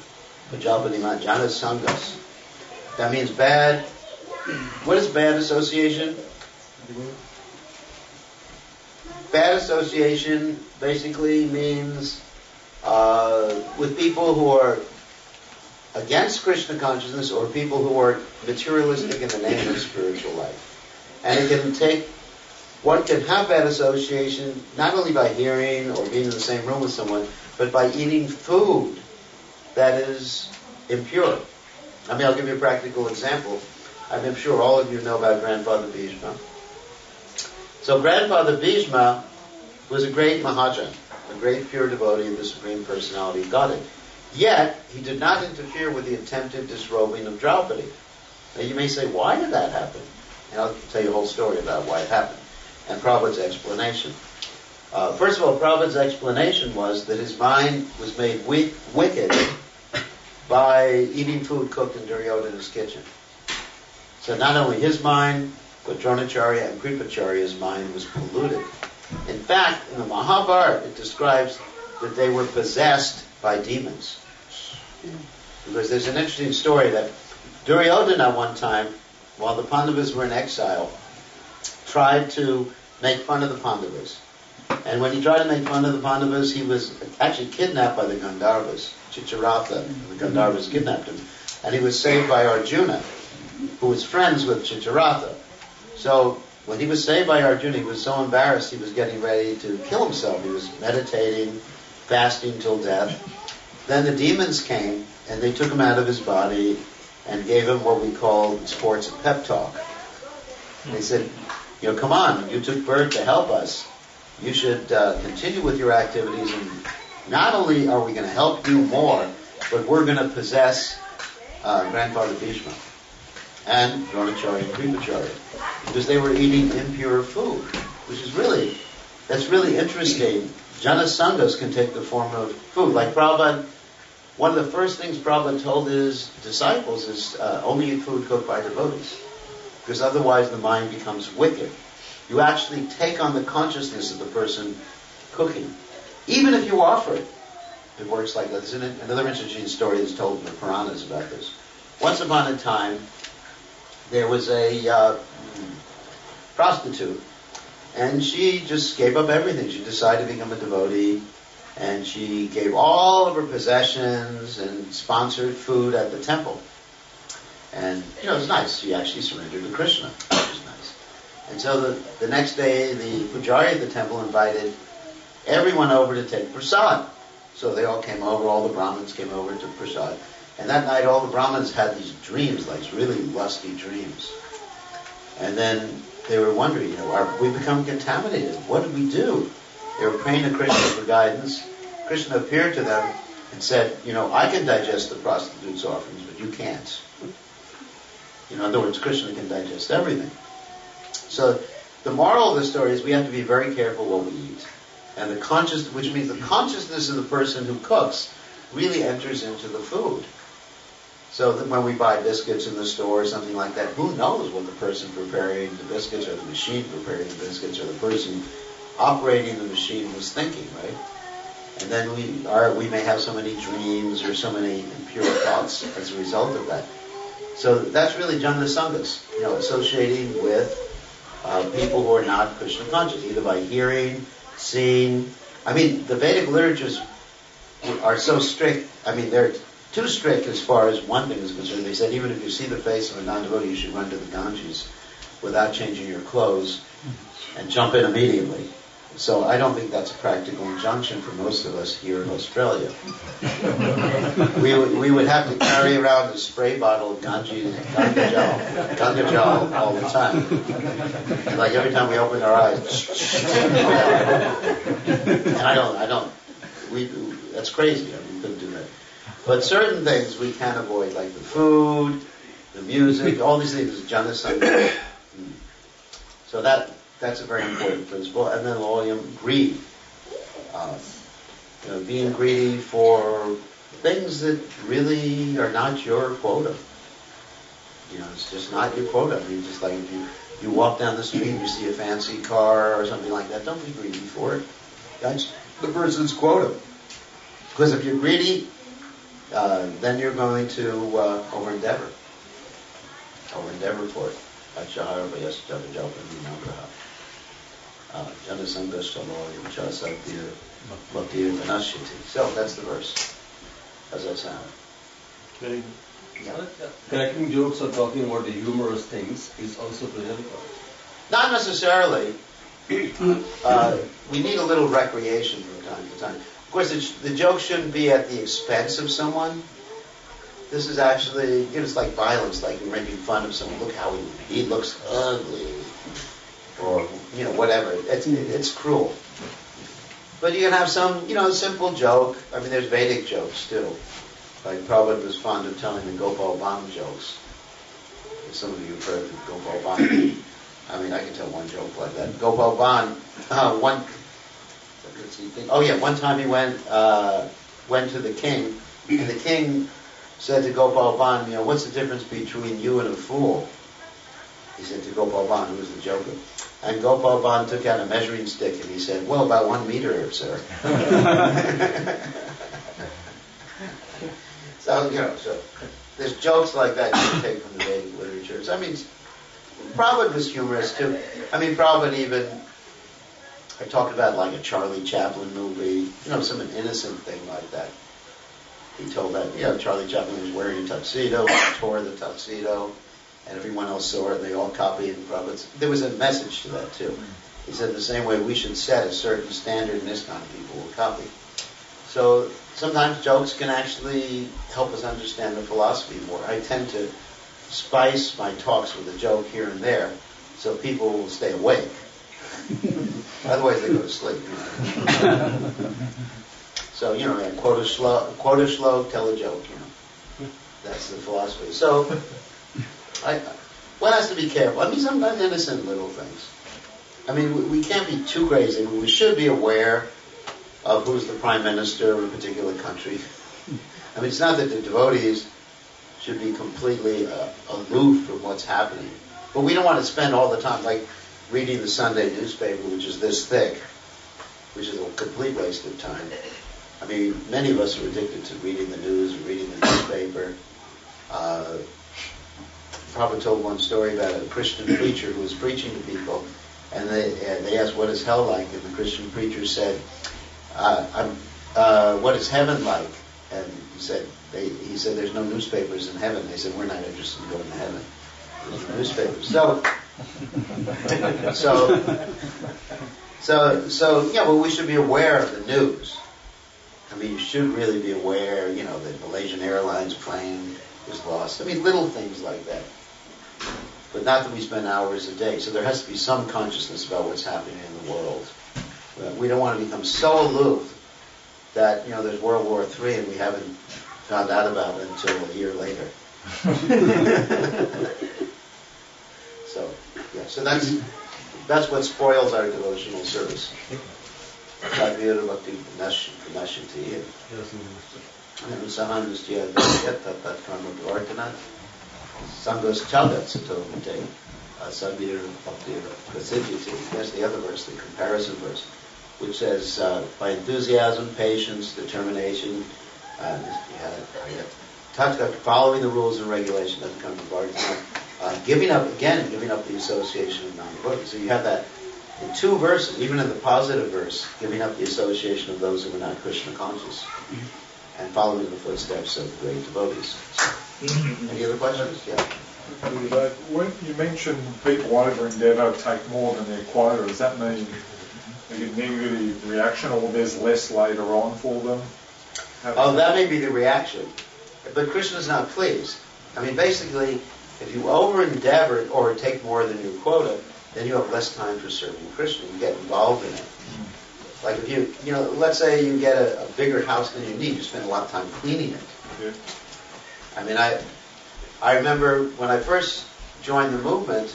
Prajalpa jana sangas. That means bad. What is bad association? Bad association basically means with people who are against Krishna consciousness or people who are materialistic in the name of spiritual life. And one can have bad association not only by hearing or being in the same room with someone, but by eating food that is impure. I'll give you a practical example. I'm sure all of you know about Grandfather Bhishma. So Grandfather Bhishma was a great Mahajan, a great pure devotee of the Supreme Personality of Godhead. Yet, he did not interfere with the attempted disrobing of Draupadi. Now you may say, why did that happen? And I'll tell you a whole story about why it happened. And Prabhupada's explanation. First of all, Prabhupada's explanation was that his mind was made wicked by eating food cooked in Duryodhana's kitchen. So not only his mind, but Dronacharya and Kripacharya's mind was polluted. In fact, in the Mahabharata, it describes that they were possessed by demons. Because there's an interesting story that Duryodhana one time, while the Pandavas were in exile, tried to make fun of the Pandavas. And when he tried to make fun of the Pandavas, he was actually kidnapped by the Gandharvas. Chicharatha, the Gandharvas kidnapped him. And he was saved by Arjuna, who was friends with Chicharatha. So when he was saved by Arjuna, he was so embarrassed he was getting ready to kill himself. He was meditating, fasting till death. Then the demons came and they took him out of his body and gave him what we call in sports a pep talk. And they said, come on, you took birth to help us. You should continue with your activities, and not only are we going to help you more, but we're going to possess Grandfather Bhishma and Dronacharya and Kripacharya, because they were eating impure food, which is really interesting. Jana sangas can take the form of food. Like Prabhupada, one of the first things Prabhupada told his disciples is only eat food cooked by devotees, because otherwise the mind becomes wicked. You actually take on the consciousness of the person cooking. Even if you offer it, it works like that. There's another interesting story that's told in the Puranas about this. Once upon a time, there was a prostitute, and she just gave up everything. She decided to become a devotee, And she gave all of her possessions and sponsored food at the temple. And, it was nice. She actually surrendered to Krishna, which is nice. And so the next day, the pujari at the temple invited everyone over to take prasad. So they all came over, all the Brahmins came over to prasad. And that night, all the Brahmins had these dreams, like really lusty dreams. And then they were wondering, are we become contaminated? What did we do? They were praying to Krishna for guidance. Krishna appeared to them and said, I can digest the prostitute's offerings, but you can't. In other words, Krishna can digest everything. So the moral of the story is we have to be very careful what we eat. And which means the consciousness of the person who cooks really enters into the food. So that when we buy biscuits in the store or something like that, who knows what the person preparing the biscuits or the machine preparing the biscuits or the person operating the machine was thinking, right? And then we may have so many dreams or so many impure thoughts as a result of that. So that's really jnana sangas, associating with people who are not Krishna conscious, either by hearing, seeing. The Vedic literatures are so strict. They're too strict as far as one thing is concerned. They said even if you see the face of a non-devotee, you should run to the Ganges without changing your clothes and jump in immediately. So I don't think that's a practical injunction for most of us here in Australia. We would have to carry around a spray bottle of Ganga gel all the time. And like every time we open our eyes, and that's crazy. We couldn't do that. But certain things we can avoid, like the food, the music, all these things is jnana sangha. So that's a very important principle. And then greed. Being greedy for things that really are not your quota. It's just not your quota. Just like if you walk down the street and you see a fancy car or something like that, don't be greedy for it. That's the person's quota. Because if you're greedy, then you're going to over-endeavor. Over-endeavor for it. Achahara vayas javajalpani nagraha. Jana sangashtalo chasadir bhaktir vanashyati. So that's the verse. How's that sound? Very Yeah. Cracking jokes or talking about the humorous things is also prajapita. Not necessarily. We need a little recreation from time to time. Of course, the joke shouldn't be at the expense of someone. This is actually, it's like violence, like you're making fun of someone. Look how he looks ugly. Or, whatever. It's cruel. But you can have some, simple joke. There's Vedic jokes too. Like Prabhupada was fond of telling the Gopal Bhan jokes. Some of you have heard of Gopal Bhan. I can tell one joke like that. Gopal Bhan, one time he went to the king, and the king said to Gopal Bhan, what's the difference between you and a fool? He said to Gopal Bhan, who was the joker. And Gopal Bhan took out a measuring stick and he said, well, about 1 meter, sir. So there's jokes like that you can take from the Vedic literatures. Prabhupada was humorous too. Prabhupada even, I talked about like a Charlie Chaplin movie, some innocent thing like that. He told that, Charlie Chaplin was wearing a tuxedo, tore the tuxedo, and everyone else saw it, and they all copied Prabhupada. There was a message to that too. He said the same way we should set a certain standard, and this kind of people will copy. So sometimes jokes can actually help us understand the philosophy more. I tend to spice my talks with a joke here and there, so people will stay awake. Otherwise they go to sleep. So, quote a shloka, tell a joke, That's the philosophy. So, one has to be careful. Sometimes innocent little things. We can't be too crazy. We should be aware of who's the prime minister of a particular country. It's not that the devotees should be completely aloof from what's happening. But we don't want to spend all the time, like reading the Sunday newspaper, which is this thick, which is a complete waste of time. Many of us are addicted to reading the news, reading the newspaper. Prabhupada told one story about a Christian preacher who was preaching to people, and they asked, what is hell like? And the Christian preacher said, what is heaven like? And he said there's no newspapers in heaven. They said we're not interested in going to heaven. There's no newspapers. So yeah, well, we should be aware of the news. I mean, you should really be aware, that Malaysian Airlines plane was lost. I mean, little things like that. But not that we spend hours a day. So there has to be some consciousness about what's happening in the world. We don't want to become so aloof that, there's World War III and we haven't found out about it until a year later. So that's what spoils our devotional service. Sangos chagat satovite, sabir bhakti prasiddhiti. There's the other verse, the comparison verse, which says, by enthusiasm, patience, determination, following the rules and regulations, doesn't come from Bhakti. Giving up the association of non-devotees. So you have that in two verses, even in the positive verse, giving up the association of those who are not Krishna conscious, and following the footsteps of great devotees. Any other questions? Yeah. When you mentioned people over endeavour take more than their quota, does that mean they get negative reaction, or there's less later on for them? That may be the reaction. But Krishna's not pleased. I mean, basically, if you over endeavor or take more than your quota, then you have less time for serving Krishna. You get involved in it. Like if you let's say you get a bigger house than you need, you spend a lot of time cleaning it. Yeah. I mean, I remember when I first joined the movement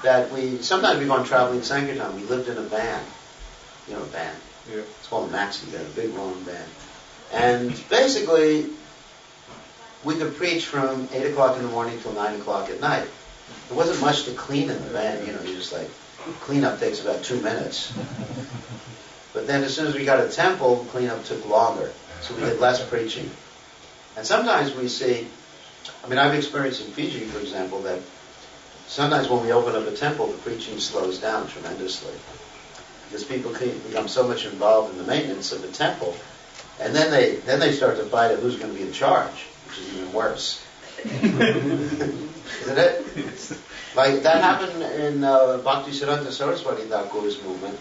that sometimes we go on traveling Sankirtan. We lived in a van. A van. Yeah. It's called a maxi van, a big long van. And basically, we could preach from 8 o'clock in the morning till 9 o'clock at night. There wasn't much to clean in the van. You just cleanup takes about 2 minutes. But then as soon as we got a temple, cleanup took longer. So we did less preaching. And sometimes we see, I've experienced in Fiji, for example, that sometimes when we open up a temple, the preaching slows down tremendously. Because people become so much involved in the maintenance of the temple, and then they start to fight at who's going to be in charge, which is even worse. Isn't it? Like that happened in Bhakti Siddhanta Saraswati Thakur's movement.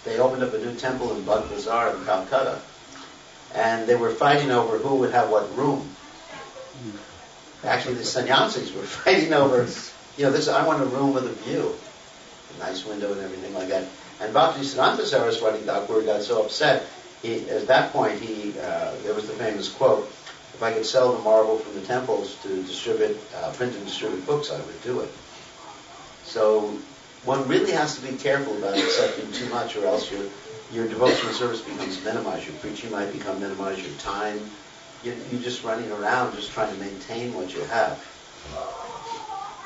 They opened up a new temple in Bug Bazaar in Calcutta, and they were fighting over who would have what room. Actually, the sannyasis were fighting over, I want a room with a view, a nice window and everything like that. And Bhakti Siddhanta Saraswati Thakur got so upset. At that point, there was the famous quote, "If I could sell the marble from the temples to print and distribute books, I would do it." So one really has to be careful about accepting too much, or else your devotional service becomes minimized. Your preaching might become minimized. Your time, you're just running around just trying to maintain what you have.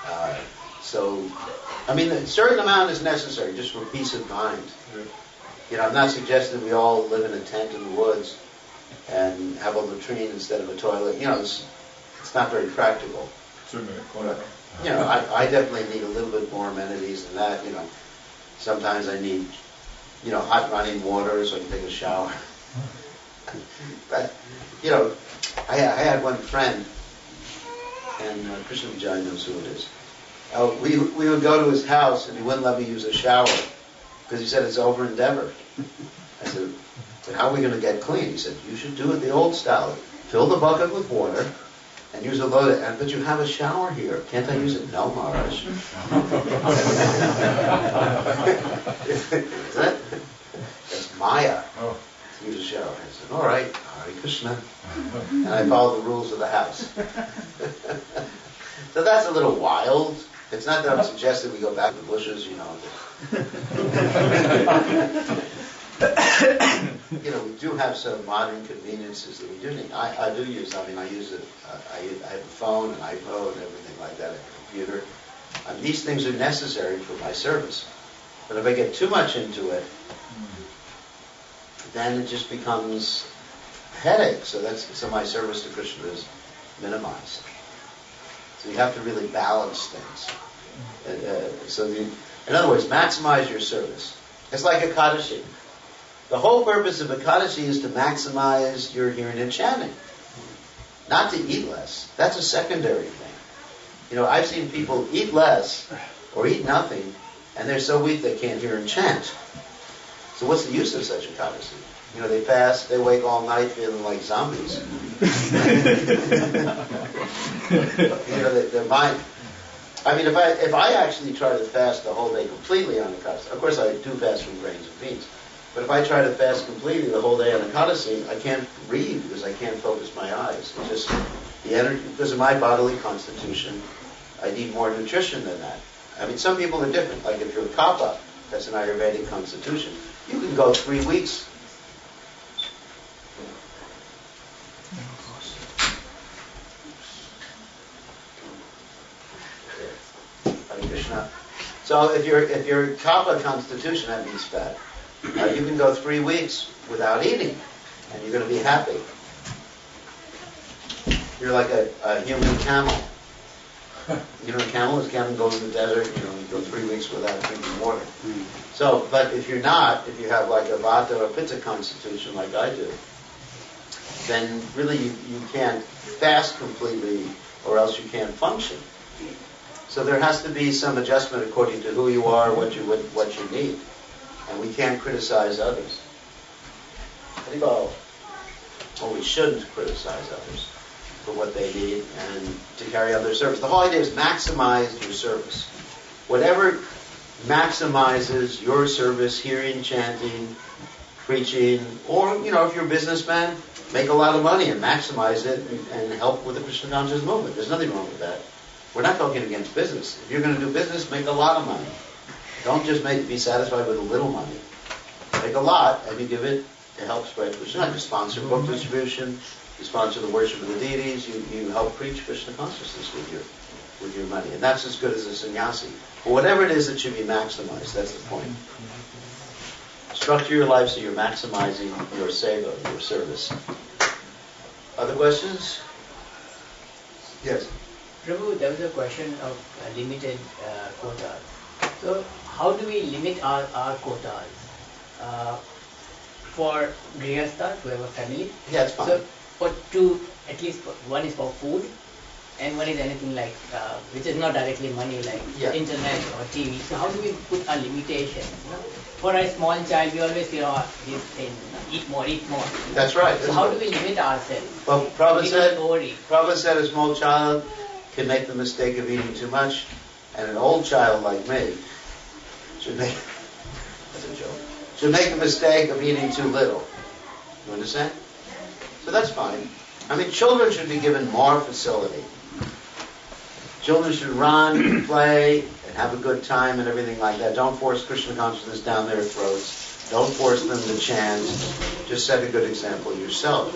A certain amount is necessary just for peace of mind. I'm not suggesting we all live in a tent in the woods and have a latrine instead of a toilet. It's not very practical. 2 minute quota. I definitely need a little bit more amenities than that. Sometimes I need, hot running water so I can take a shower. But, I had one friend, and Krishna Vijay knows who it is. We would go to his house and he wouldn't let me use a shower because he said it's over endeavor. I said, "But how are we going to get clean?" He said, "You should do it the old style. Fill the bucket with water and use a load but you have a shower here. Can't I use it?" "No, Maharaj." That's Maya to use a shower. I said, "All right, Hare Krishna." And I followed the rules of the house. So that's a little wild. It's not that I'm suggesting we go back to the bushes, we do have some modern conveniences that we do need. I do use. I use it. I have a phone, an iPod, and everything like that, a computer. These things are necessary for my service. But if I get too much into it, then it just becomes a headache. So my service to Krishna is minimized. So you have to really balance things. In other words, maximize your service. It's like a Kadashi. The whole purpose of Ekadashi is to maximize your hearing and chanting, not to eat less. That's a secondary thing. You know, I've seen people eat less or eat nothing, and they're so weak they can't hear and chant. So what's the use of such Ekadashi? You know, they fast, they wake all night feeling like zombies. You know, their mind. I mean, if I actually try to fast the whole day completely on Ekadashi, of course I do fast from grains and beans, but if I try to fast completely the whole day on Ekadashi, I can't read because I can't focus my eyes. It's just the energy, because of my bodily constitution, I need more nutrition than that. I mean, some people are different. Like if you're a Kappa, that's an Ayurvedic constitution, you can go 3 weeks. Hare Krishna. So if you're Kappa constitution, that means fat. You can go 3 weeks without eating, and you're going to be happy. You're like a human camel. You know, a camel goes in the desert, you know, you go 3 weeks without drinking water. So, but if you're not, if you have like a Vata or Pitta constitution like I do, then really you can't fast completely or else you can't function. So there has to be some adjustment according to who you are, what you need. And we can't criticize others. I think we shouldn't criticize others for what they need and to carry out their service. The whole idea is maximize your service. Whatever maximizes your service, hearing, chanting, preaching, or, you know, if you're a businessman, make a lot of money and maximize it and help with the Krishna conscious movement. There's nothing wrong with that. We're not talking against business. If you're going to do business, make a lot of money. Don't just be satisfied with a little money. Make a lot and you give it to help spread Krishna. You sponsor book distribution, you sponsor the worship of the deities, you help preach Krishna consciousness with your money. And that's as good as a sannyasi. But whatever it is, it should be maximized. That's the point. Structure your life so you're maximizing your seva, your service. Other questions? Yes. Prabhu, there was a question of limited quotas. So, how do we limit our quotas? For grihastha, to have a family? Yeah, it's fine. So, for two, at least one is for food, and one is anything like, which is not directly money, like internet or TV. So, how do we put our limitations? You know? For a small child, we always hear this thing, eat more, eat more. That's right. So, how do we limit ourselves? Well, Prabhupada said a small child can make the mistake of eating too much, and an old child like me should make the mistake of eating too little. You understand? So that's fine. I mean, children should be given more facility. Children should run, play, and have a good time and everything like that. Don't force Krishna consciousness down their throats. Don't force them to chant. Just set a good example yourself.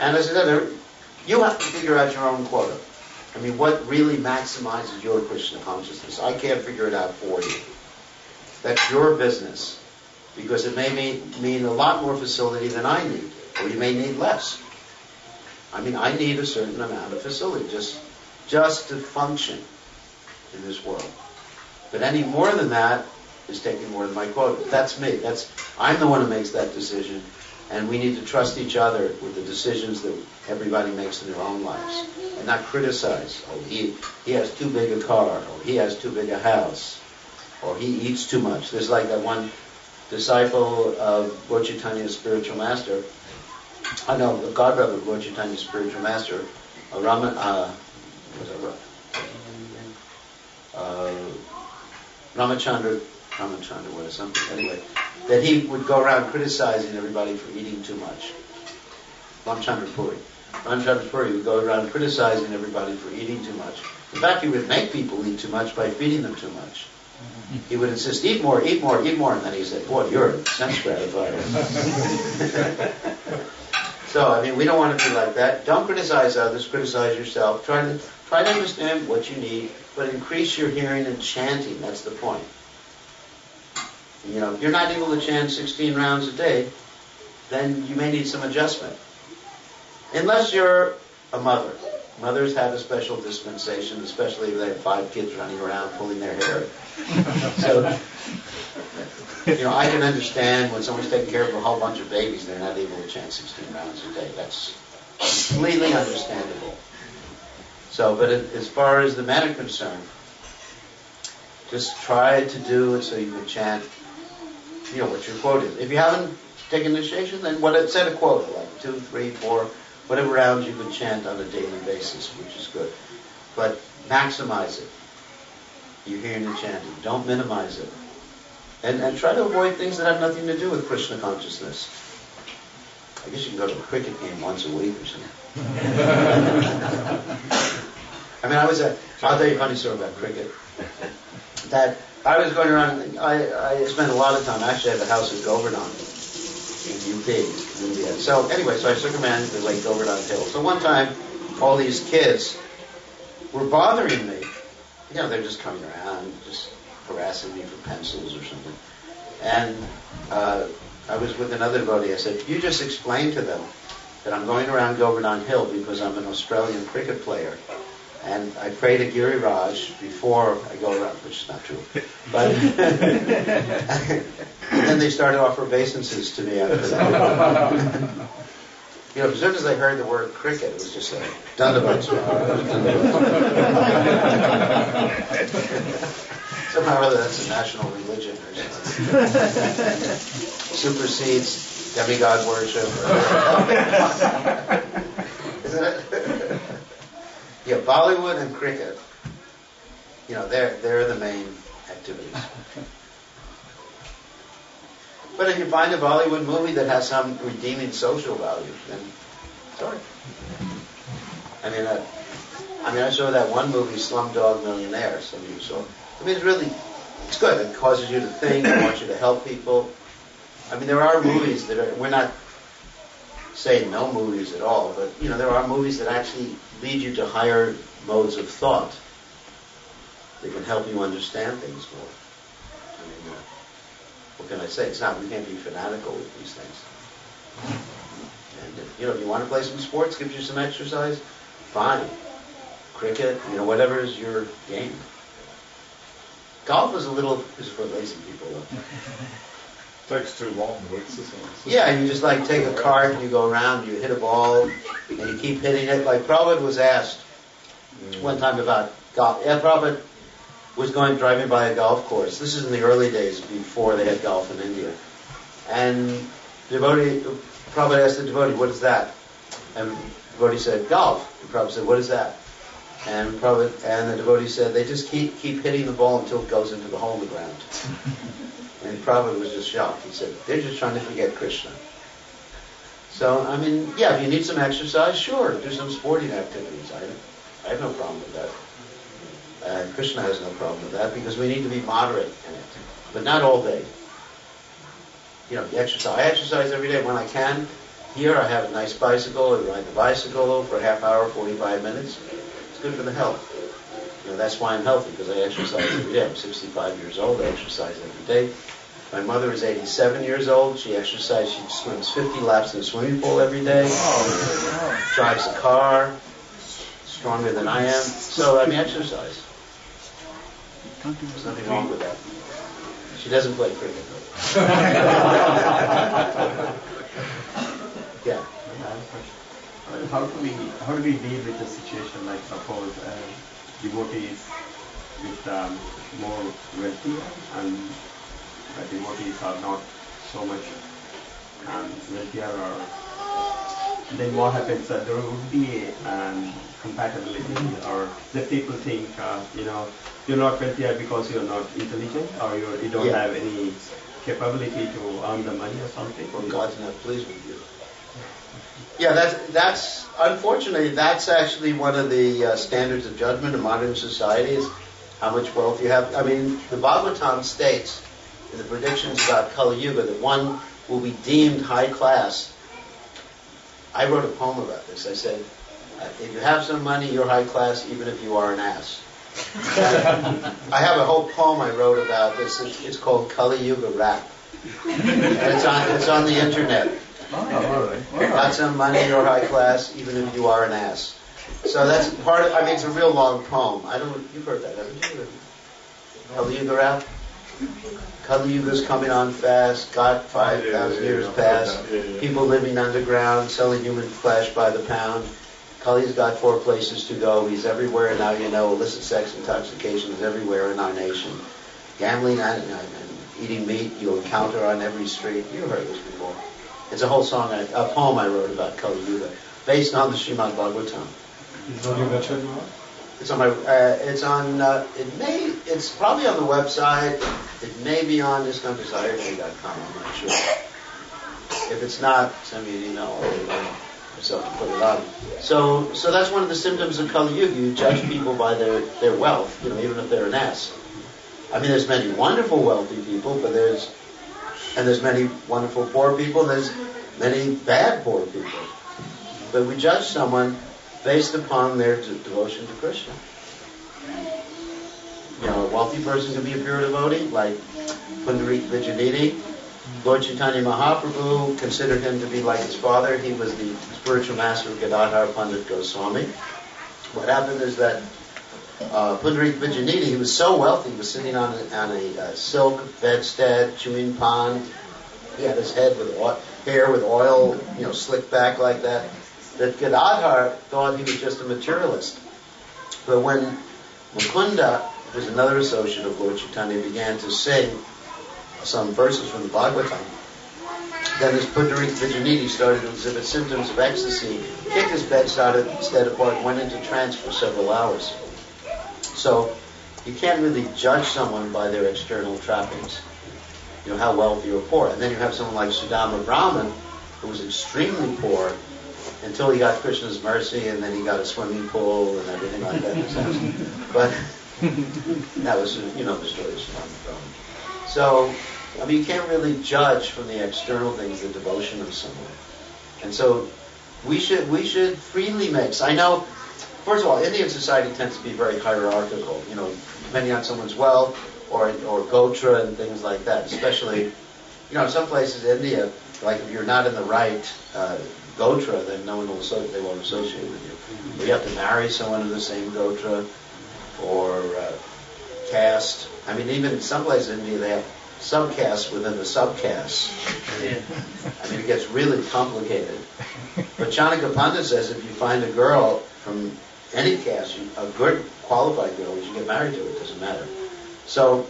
And as I said, you have to figure out your own quota. I mean, what really maximizes your Krishna consciousness? I can't figure it out for you. That's your business. Because it may mean a lot more facility than I need. Or you may need less. I mean, I need a certain amount of facility just to function in this world. But any more than that is taking more than my quota. That's me. I'm the one who makes that decision. And we need to trust each other with the decisions that everybody makes in their own lives. And not criticize. Oh, he has too big a car. Or he has too big a house. Or he eats too much. There's like that one disciple of Lord Chaitanya's spiritual master. I know, the godbrother of Lord Chaitanya's spiritual master, Ramachandra, what is something, anyway, that he would go around criticizing everybody for eating too much. Ramachandra Puri would go around criticizing everybody for eating too much. In fact, he would make people eat too much by feeding them too much. He would insist, eat more, eat more, eat more, and then he said, boy, you're a sense gratifier. So, I mean, we don't want to be like that. Don't criticize others, criticize yourself. Try to understand what you need, but increase your hearing and chanting. That's the point. You know, if you're not able to chant 16 rounds a day, then you may need some adjustment. Unless you're a mother. Mothers have a special dispensation, especially if they have 5 kids running around pulling their hair. So, I can understand when someone's taking care of a whole bunch of babies, they're not able to chant 16 rounds a day. That's completely understandable. So, but as far as the men are concerned, just try to do it so you can chant, what your quote is. If you haven't taken initiation, then set a quota, like 2, 3, 4, whatever rounds you can chant on a daily basis, which is good. But maximize it. You're hearing the chanting. Don't minimize it. And try to avoid things that have nothing to do with Krishna consciousness. I guess you can go to a cricket game once a week or something. I'll tell you a funny story about cricket. That I was going around, I spent a lot of time, actually I have a house in Govardhan, in UP, in India. So anyway, I circumvented the Lake Govardhan Hill. So one time, all these kids were bothering me. They're just coming around, just harassing me for pencils or something. And I was with another devotee. I said, you just explain to them that I'm going around Govardhan Hill because I'm an Australian cricket player. And I pray to Giri Raj before I go around, which is not true. But and then they started to offer obeisances to me after that. As soon as I heard the word cricket, it was just like, Dandabats. Somehow or other, that's a national religion or something. Supersedes demigod worship. Isn't it? Yeah, Bollywood and cricket, they're the main activities. But if you find a Bollywood movie that has some redeeming social value, then sorry. I saw that one movie, Slumdog Millionaire. Some of you saw. It's good. It causes you to think. It wants you to help people. There are movies we're not saying no movies at all, but there are movies that actually lead you to higher modes of thought. They can help you understand things more. What can I say? We can't be fanatical with these things. And if you want to play some sports, gives you some exercise, fine. Cricket, whatever is your game. Golf is for lazy people though. Takes too long to exercise. Yeah, you just take a cart and you go around, you hit a ball, and you keep hitting it. Like Prabhupada was asked one time about golf. Yeah, Prabhupada was driving by a golf course. This is in the early days before they had golf in India. And Prabhupada asked the devotee, what is that? And the devotee said, golf. And Prabhupada said, what is that? And the devotee said, they just keep hitting the ball until it goes into the hole in the ground. And Prabhupada was just shocked. He said, they're just trying to forget Krishna. So, if you need some exercise, sure, do some sporting activities. I have no problem with that. Krishna has no problem with that because we need to be moderate in it. But not all day. Exercise. I exercise every day when I can. Here I have a nice bicycle. I ride the bicycle for a half hour, 45 minutes. It's good for the health. That's why I'm healthy, because I exercise every day. I'm 65 years old. I exercise every day. My mother is 87 years old. She swims 50 laps in a swimming pool every day. Drives a car. Stronger than I am. So, exercise. There's nothing wrong with that. She doesn't play cricket, though. Yeah. How do we deal with a situation like suppose devotees with more wealthy and devotees are not so much wealthier, or then what happens? There would be compatibility, or the people think you're not wealthier because you're not intelligent, or you don't have any capability to earn the money or something. Or God's not pleased with you. Yeah, that's unfortunately that's actually one of the standards of judgment in modern society is how much wealth you have. The Bhagavatam states in the predictions about Kali Yuga that one will be deemed high class. I wrote a poem about this. I said, if you have some money, you're high class, even if you are an ass. I have a whole poem I wrote about this. It's called Kali Yuga Rap, and it's on the internet. Got some money, you're high class, even if you are an ass. So that's part of. It's a real long poem. You've heard that, haven't you? Kali Yuga Rap. Kali Yuga's coming on fast, got 5,000 years past, people living underground, selling human flesh by the pound. Kali's got 4 places to go. He's everywhere now, you know, illicit sex, intoxication is everywhere in our nation. Gambling and eating meat you'll encounter on every street. You've heard this before. It's a whole song, a poem I wrote about Kali Yuga, based on the Srimad Bhagavatam. It's on my. It's probably on the website. It may be on discountdesiredday.com. I'm not sure. If it's not, send me an email or something to put it on. So that's one of the symptoms of Kali Yuga. You judge people by their wealth, you know, even if they're an ass. I mean, there's many wonderful wealthy people, but there's many wonderful poor people, and there's many bad poor people. But we judge someone based upon their devotion to Krishna. You know, a wealthy person can be a pure devotee, like Pundarik Vijayanidhi. Lord Chaitanya Mahaprabhu considered him to be like his father. He was the spiritual master of Gadadhar Pandit Goswami. What happened is that Pundarik Vijayanidhi, he was so wealthy, he was sitting on a silk bedstead, chewing pan. He had his head with hair with oil, you know, slicked back like that. That Gadadhar thought he was just a materialist. But when Mukunda, who was another associate of Lord Chaitanya, began to sing some verses from the Bhagavatam, then this Pundarik Vijayanidhi started to exhibit symptoms of ecstasy, kicked his bedstead apart, went into trance for several hours. So you can't really judge someone by their external trappings, you know, how wealthy or poor. And then you have someone like Sudama Brahman, who was extremely poor, until he got Krishna's mercy, and then he got a swimming pool and everything like that in his house. But that was, you know, the story of Sudama Brahman. So, I mean, you can't really judge from the external things the devotion of someone. And so we should freely mix. I know, first of all, Indian society tends to be very hierarchical, you know, depending on someone's wealth or gotra and things like that. Especially, you know, in some places in India, like if you're not in the right gotra, then no one will they won't associate with you. Or you have to marry someone in the same gotra or caste. I mean, even in some places in India, they have subcastes within the subcastes. I mean, it gets really complicated. But Chanaka Pandit says if you find a girl from any caste, a good qualified girl, you should get married to her. It doesn't matter. So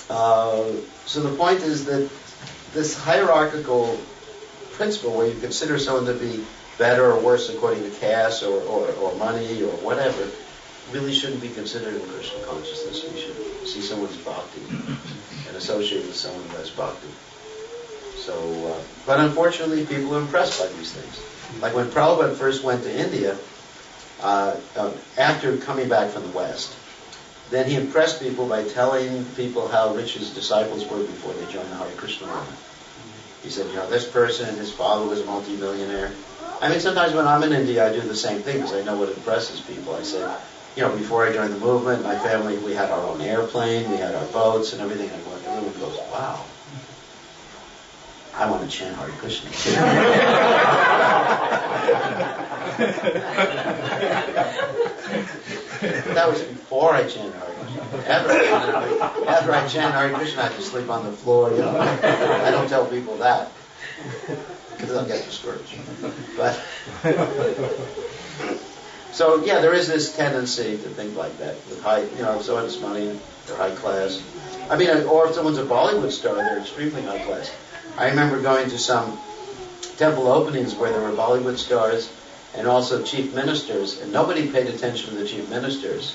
the point is that this hierarchical principle where you consider someone to be better or worse according to caste or money or whatever really shouldn't be considered in Krishna consciousness. We should see someone's bhakti and associate with someone who has bhakti. So, but unfortunately people are impressed by these things. Like when Prabhupada first went to India, after coming back from the West, then he impressed people by telling people how rich his disciples were before they joined the Hare Krishna movement. He said, you know, this person, his father was a multi-millionaire. I mean, sometimes when I'm in India, I do the same thing because I know what impresses people. I say, you know, before I joined the movement, my family, we had our own airplane, we had our boats and everything. And everyone goes, wow, I want to chant Hare Krishna. That was before I chanted Hare Krishna. After I chant Hare Krishna, I just sleep on the floor. You know, I don't tell people that because they'll get discouraged. But so yeah, there is this tendency to think like that. With high, you know, if someone has money, they're high class. I mean, or if someone's a Bollywood star, they're extremely high class. I remember going to some temple openings where there were Bollywood stars and also chief ministers, and nobody paid attention to the chief ministers.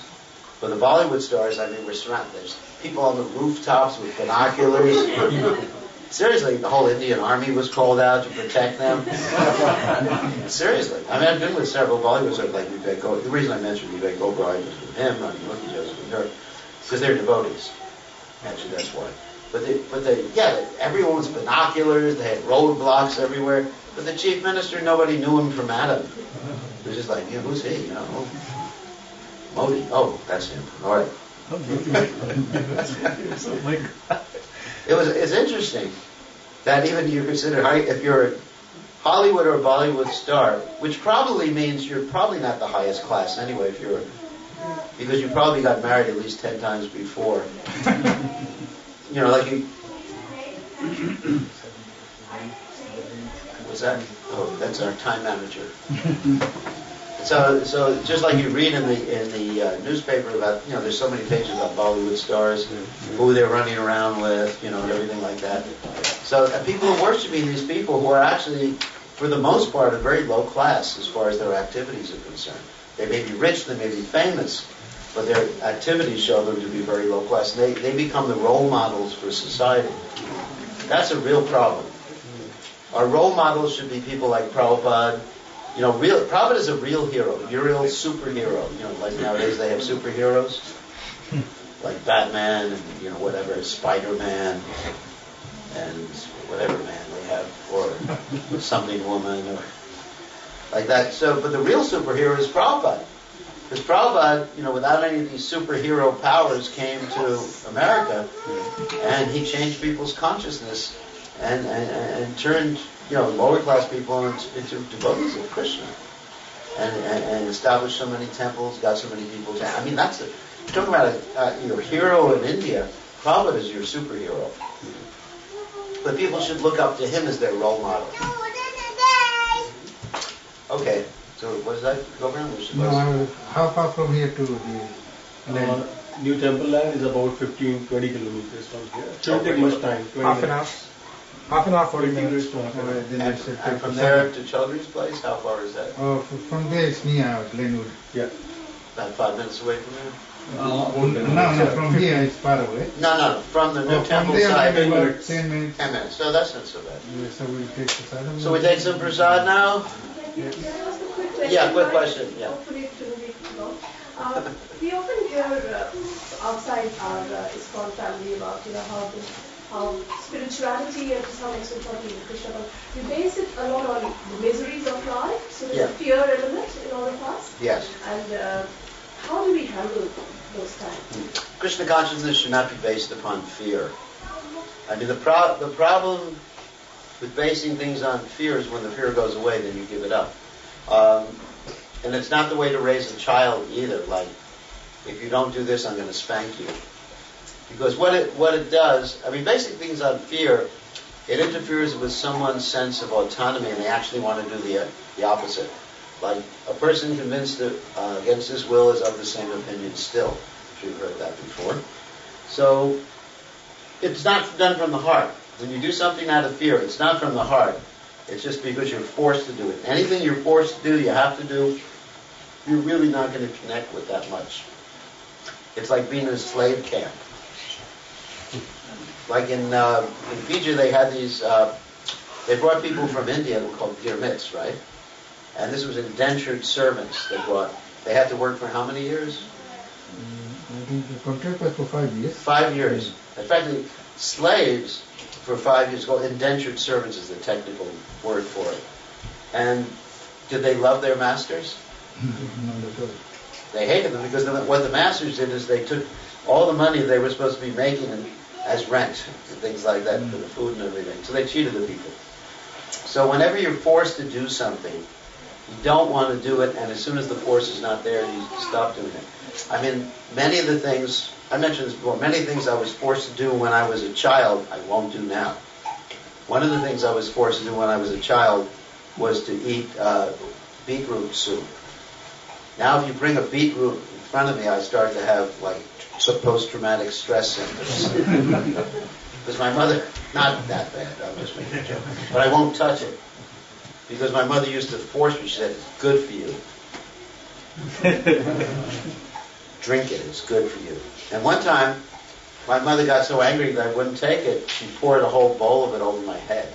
But the Bollywood stars, I mean, were surrounded. There's people on the rooftops with binoculars. Seriously, the whole Indian army was called out to protect them. Seriously. I mean, I've been with several Bollywood stars like Vivek Oberoi. The reason I mentioned Vivek Oberoi was with him, I mean, Lucky Joseph with her, because they're devotees. Actually, that's why. But everyone was binoculars, they had roadblocks everywhere. But the chief minister, nobody knew him from Adam. It was just like, yeah, who's he? You know, Modi. Oh, that's him. All right. It's interesting that even you consider, if you're a Hollywood or a Bollywood star, which probably means you're probably not the highest class anyway, because you probably got married at least 10 times before. like you. What's that? Oh, that's our time manager. So just like you read in the newspaper about, there's so many pages about Bollywood stars, who they're running around with, and everything like that. So people are worshiping these people who are actually, for the most part, are very low class as far as their activities are concerned. They may be rich, they may be famous, but their activities show them to be very low class. And they become the role models for society. That's a real problem. Our role models should be people like Prabhupada. Prabhupada is a real hero, a real superhero. Like nowadays they have superheroes, like Batman and whatever, Spider-Man, and whatever man they have, or something woman, or like that. So, but the real superhero is Prabhupada. Because Prabhupada, without any of these superhero powers, came to America, and he changed people's consciousness and turned, lower class people into devotees of Krishna, and established so many temples, got so many people. I mean, that's it. You're talking about a hero in India. Prabhupada is your superhero. But people should look up to him as their role model. Okay, so what is that program? No, how far from here to the land? New Temple Land is about 15-20 kilometers from here. Shouldn't take much time. Half an hour? Half an hour, 40 minutes. And from there to Chaudhry's place, how far is that? From there it's near Glenwood. Yeah. About 5 minutes away from here? No, from here it's far away. No, from the new temple there side. 10 minutes. 10 minutes. 10 minutes, so that's not so bad. Yeah, so we'll take prasad. So we take some prasad now? Can I ask a quick question? Yeah, quick question, yeah. Hopefully it shouldn't be too long. We often hear outside our ISKCON family about how spirituality and to some extent probably Krishna, but we base it a lot on the miseries of life. So there's a fear element in all of us. Yes. And how do we handle those times? Krishna consciousness should not be based upon fear. I mean, the problem with basing things on fear is when the fear goes away, then you give it up. And it's not the way to raise a child either. Like, if you don't do this, I'm going to spank you. Because what it does, I mean, basing things on fear, it interferes with someone's sense of autonomy, and they actually want to do the opposite. Like, a person convinced against his will is of the same opinion still. If you've heard that before. So, it's not done from the heart. When you do something out of fear, it's not from the heart. It's just because you're forced to do it. Anything you're forced to do, you have to do, you're really not going to connect with that much. It's like being in a slave camp. Like in Fiji, they had these, they brought people from India called Girmits, right? And this was indentured servants they brought. They had to work for how many years? I think the contract was for 5 years. 5 years. In fact, slaves for 5 years, called indentured servants is the technical word for it. And did they love their masters? They hated them because what the masters did is they took all the money they were supposed to be making as rent and things like that for the food and everything. So they cheated the people. So whenever you're forced to do something, you don't want to do it, and as soon as the force is not there, you stop doing it. I mean, many of the things, I mentioned this before, many things I was forced to do when I was a child, I won't do now. One of the things I was forced to do when I was a child was to eat beetroot soup. Now if you bring a beetroot in front of me, I start to have like post-traumatic stress symptoms. Because my mother, not that bad, I'm just making a joke, but I won't touch it. Because my mother used to force me, she said, it's good for you. Drink it, it's good for you. And one time, my mother got so angry that I wouldn't take it, she poured a whole bowl of it over my head.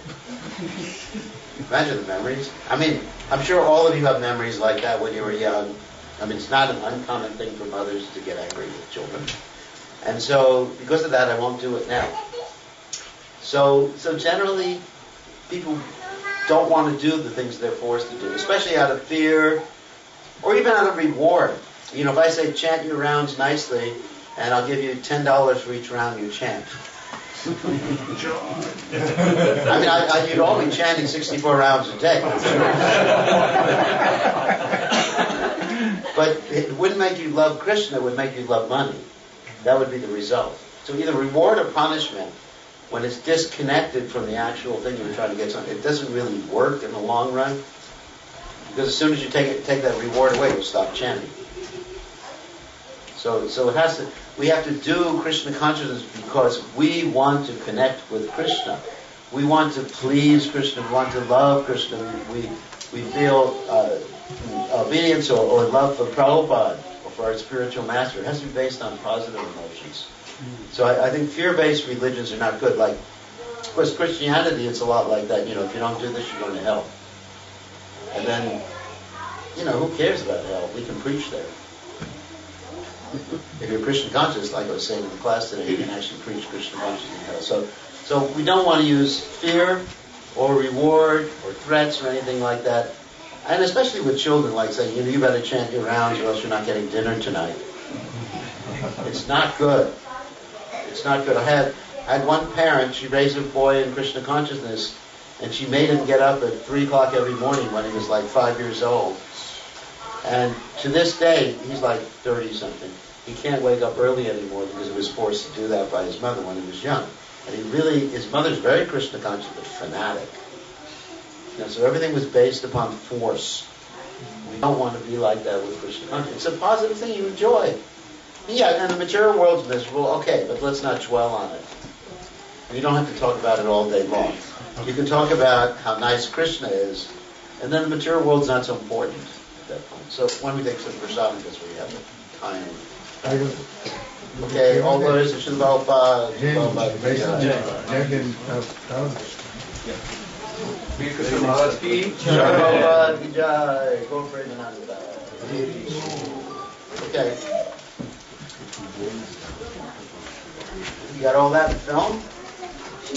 Imagine the memories. I mean, I'm sure all of you have memories like that when you were young. I mean, it's not an uncommon thing for mothers to get angry with children. And so, because of that, I won't do it now. So generally, people don't want to do the things they're forced to do, especially out of fear, or even out of reward. You know, if I say chant your rounds nicely, and I'll give you $10 for each round you chant. I mean, you'd all be chanting 64 rounds a day. But it wouldn't make you love Krishna, it would make you love money. That would be the result. So either reward or punishment, when it's disconnected from the actual thing you're trying to get something, it doesn't really work in the long run. Because as soon as you take that reward away, you'll stop chanting. So it has to. We have to do Krishna consciousness because we want to connect with Krishna. We want to please Krishna. We want to love Krishna. We feel obedience or love for Prabhupada or for our spiritual master. It has to be based on positive emotions. So I think fear-based religions are not good. Like, of course, Christianity, it's a lot like that. You know, if you don't do this, you're going to hell. And then, you know, who cares about hell? We can preach there. If you're Krishna conscious, like I was saying in the class today, you can actually preach Krishna consciousness in hell. So we don't want to use fear or reward or threats or anything like that. And especially with children, like saying, you better chant your rounds or else you're not getting dinner tonight. It's not good. It's not good. I had one parent, she raised her boy in Krishna consciousness, and she made him get up at 3 o'clock every morning when he was like 5 years old. And to this day, he's like 30-something. He can't wake up early anymore because he was forced to do that by his mother when he was young. And his mother's very Krishna conscious, but fanatic. You know, so everything was based upon force. We don't want to be like that with Krishna consciousness. It's a positive thing you enjoy. Yeah, and the material world's miserable, okay, but let's not dwell on it. And you don't have to talk about it all day long. You can talk about how nice Krishna is, and then the material world's not so important at that point. So why don't we take some prasadam because we have the time. Okay, all glories to Srila Prabhupada. Bir Krishna Maharaj ki Srila Prabhupada ki jai. Go for Nanda. Okay. You got all that film?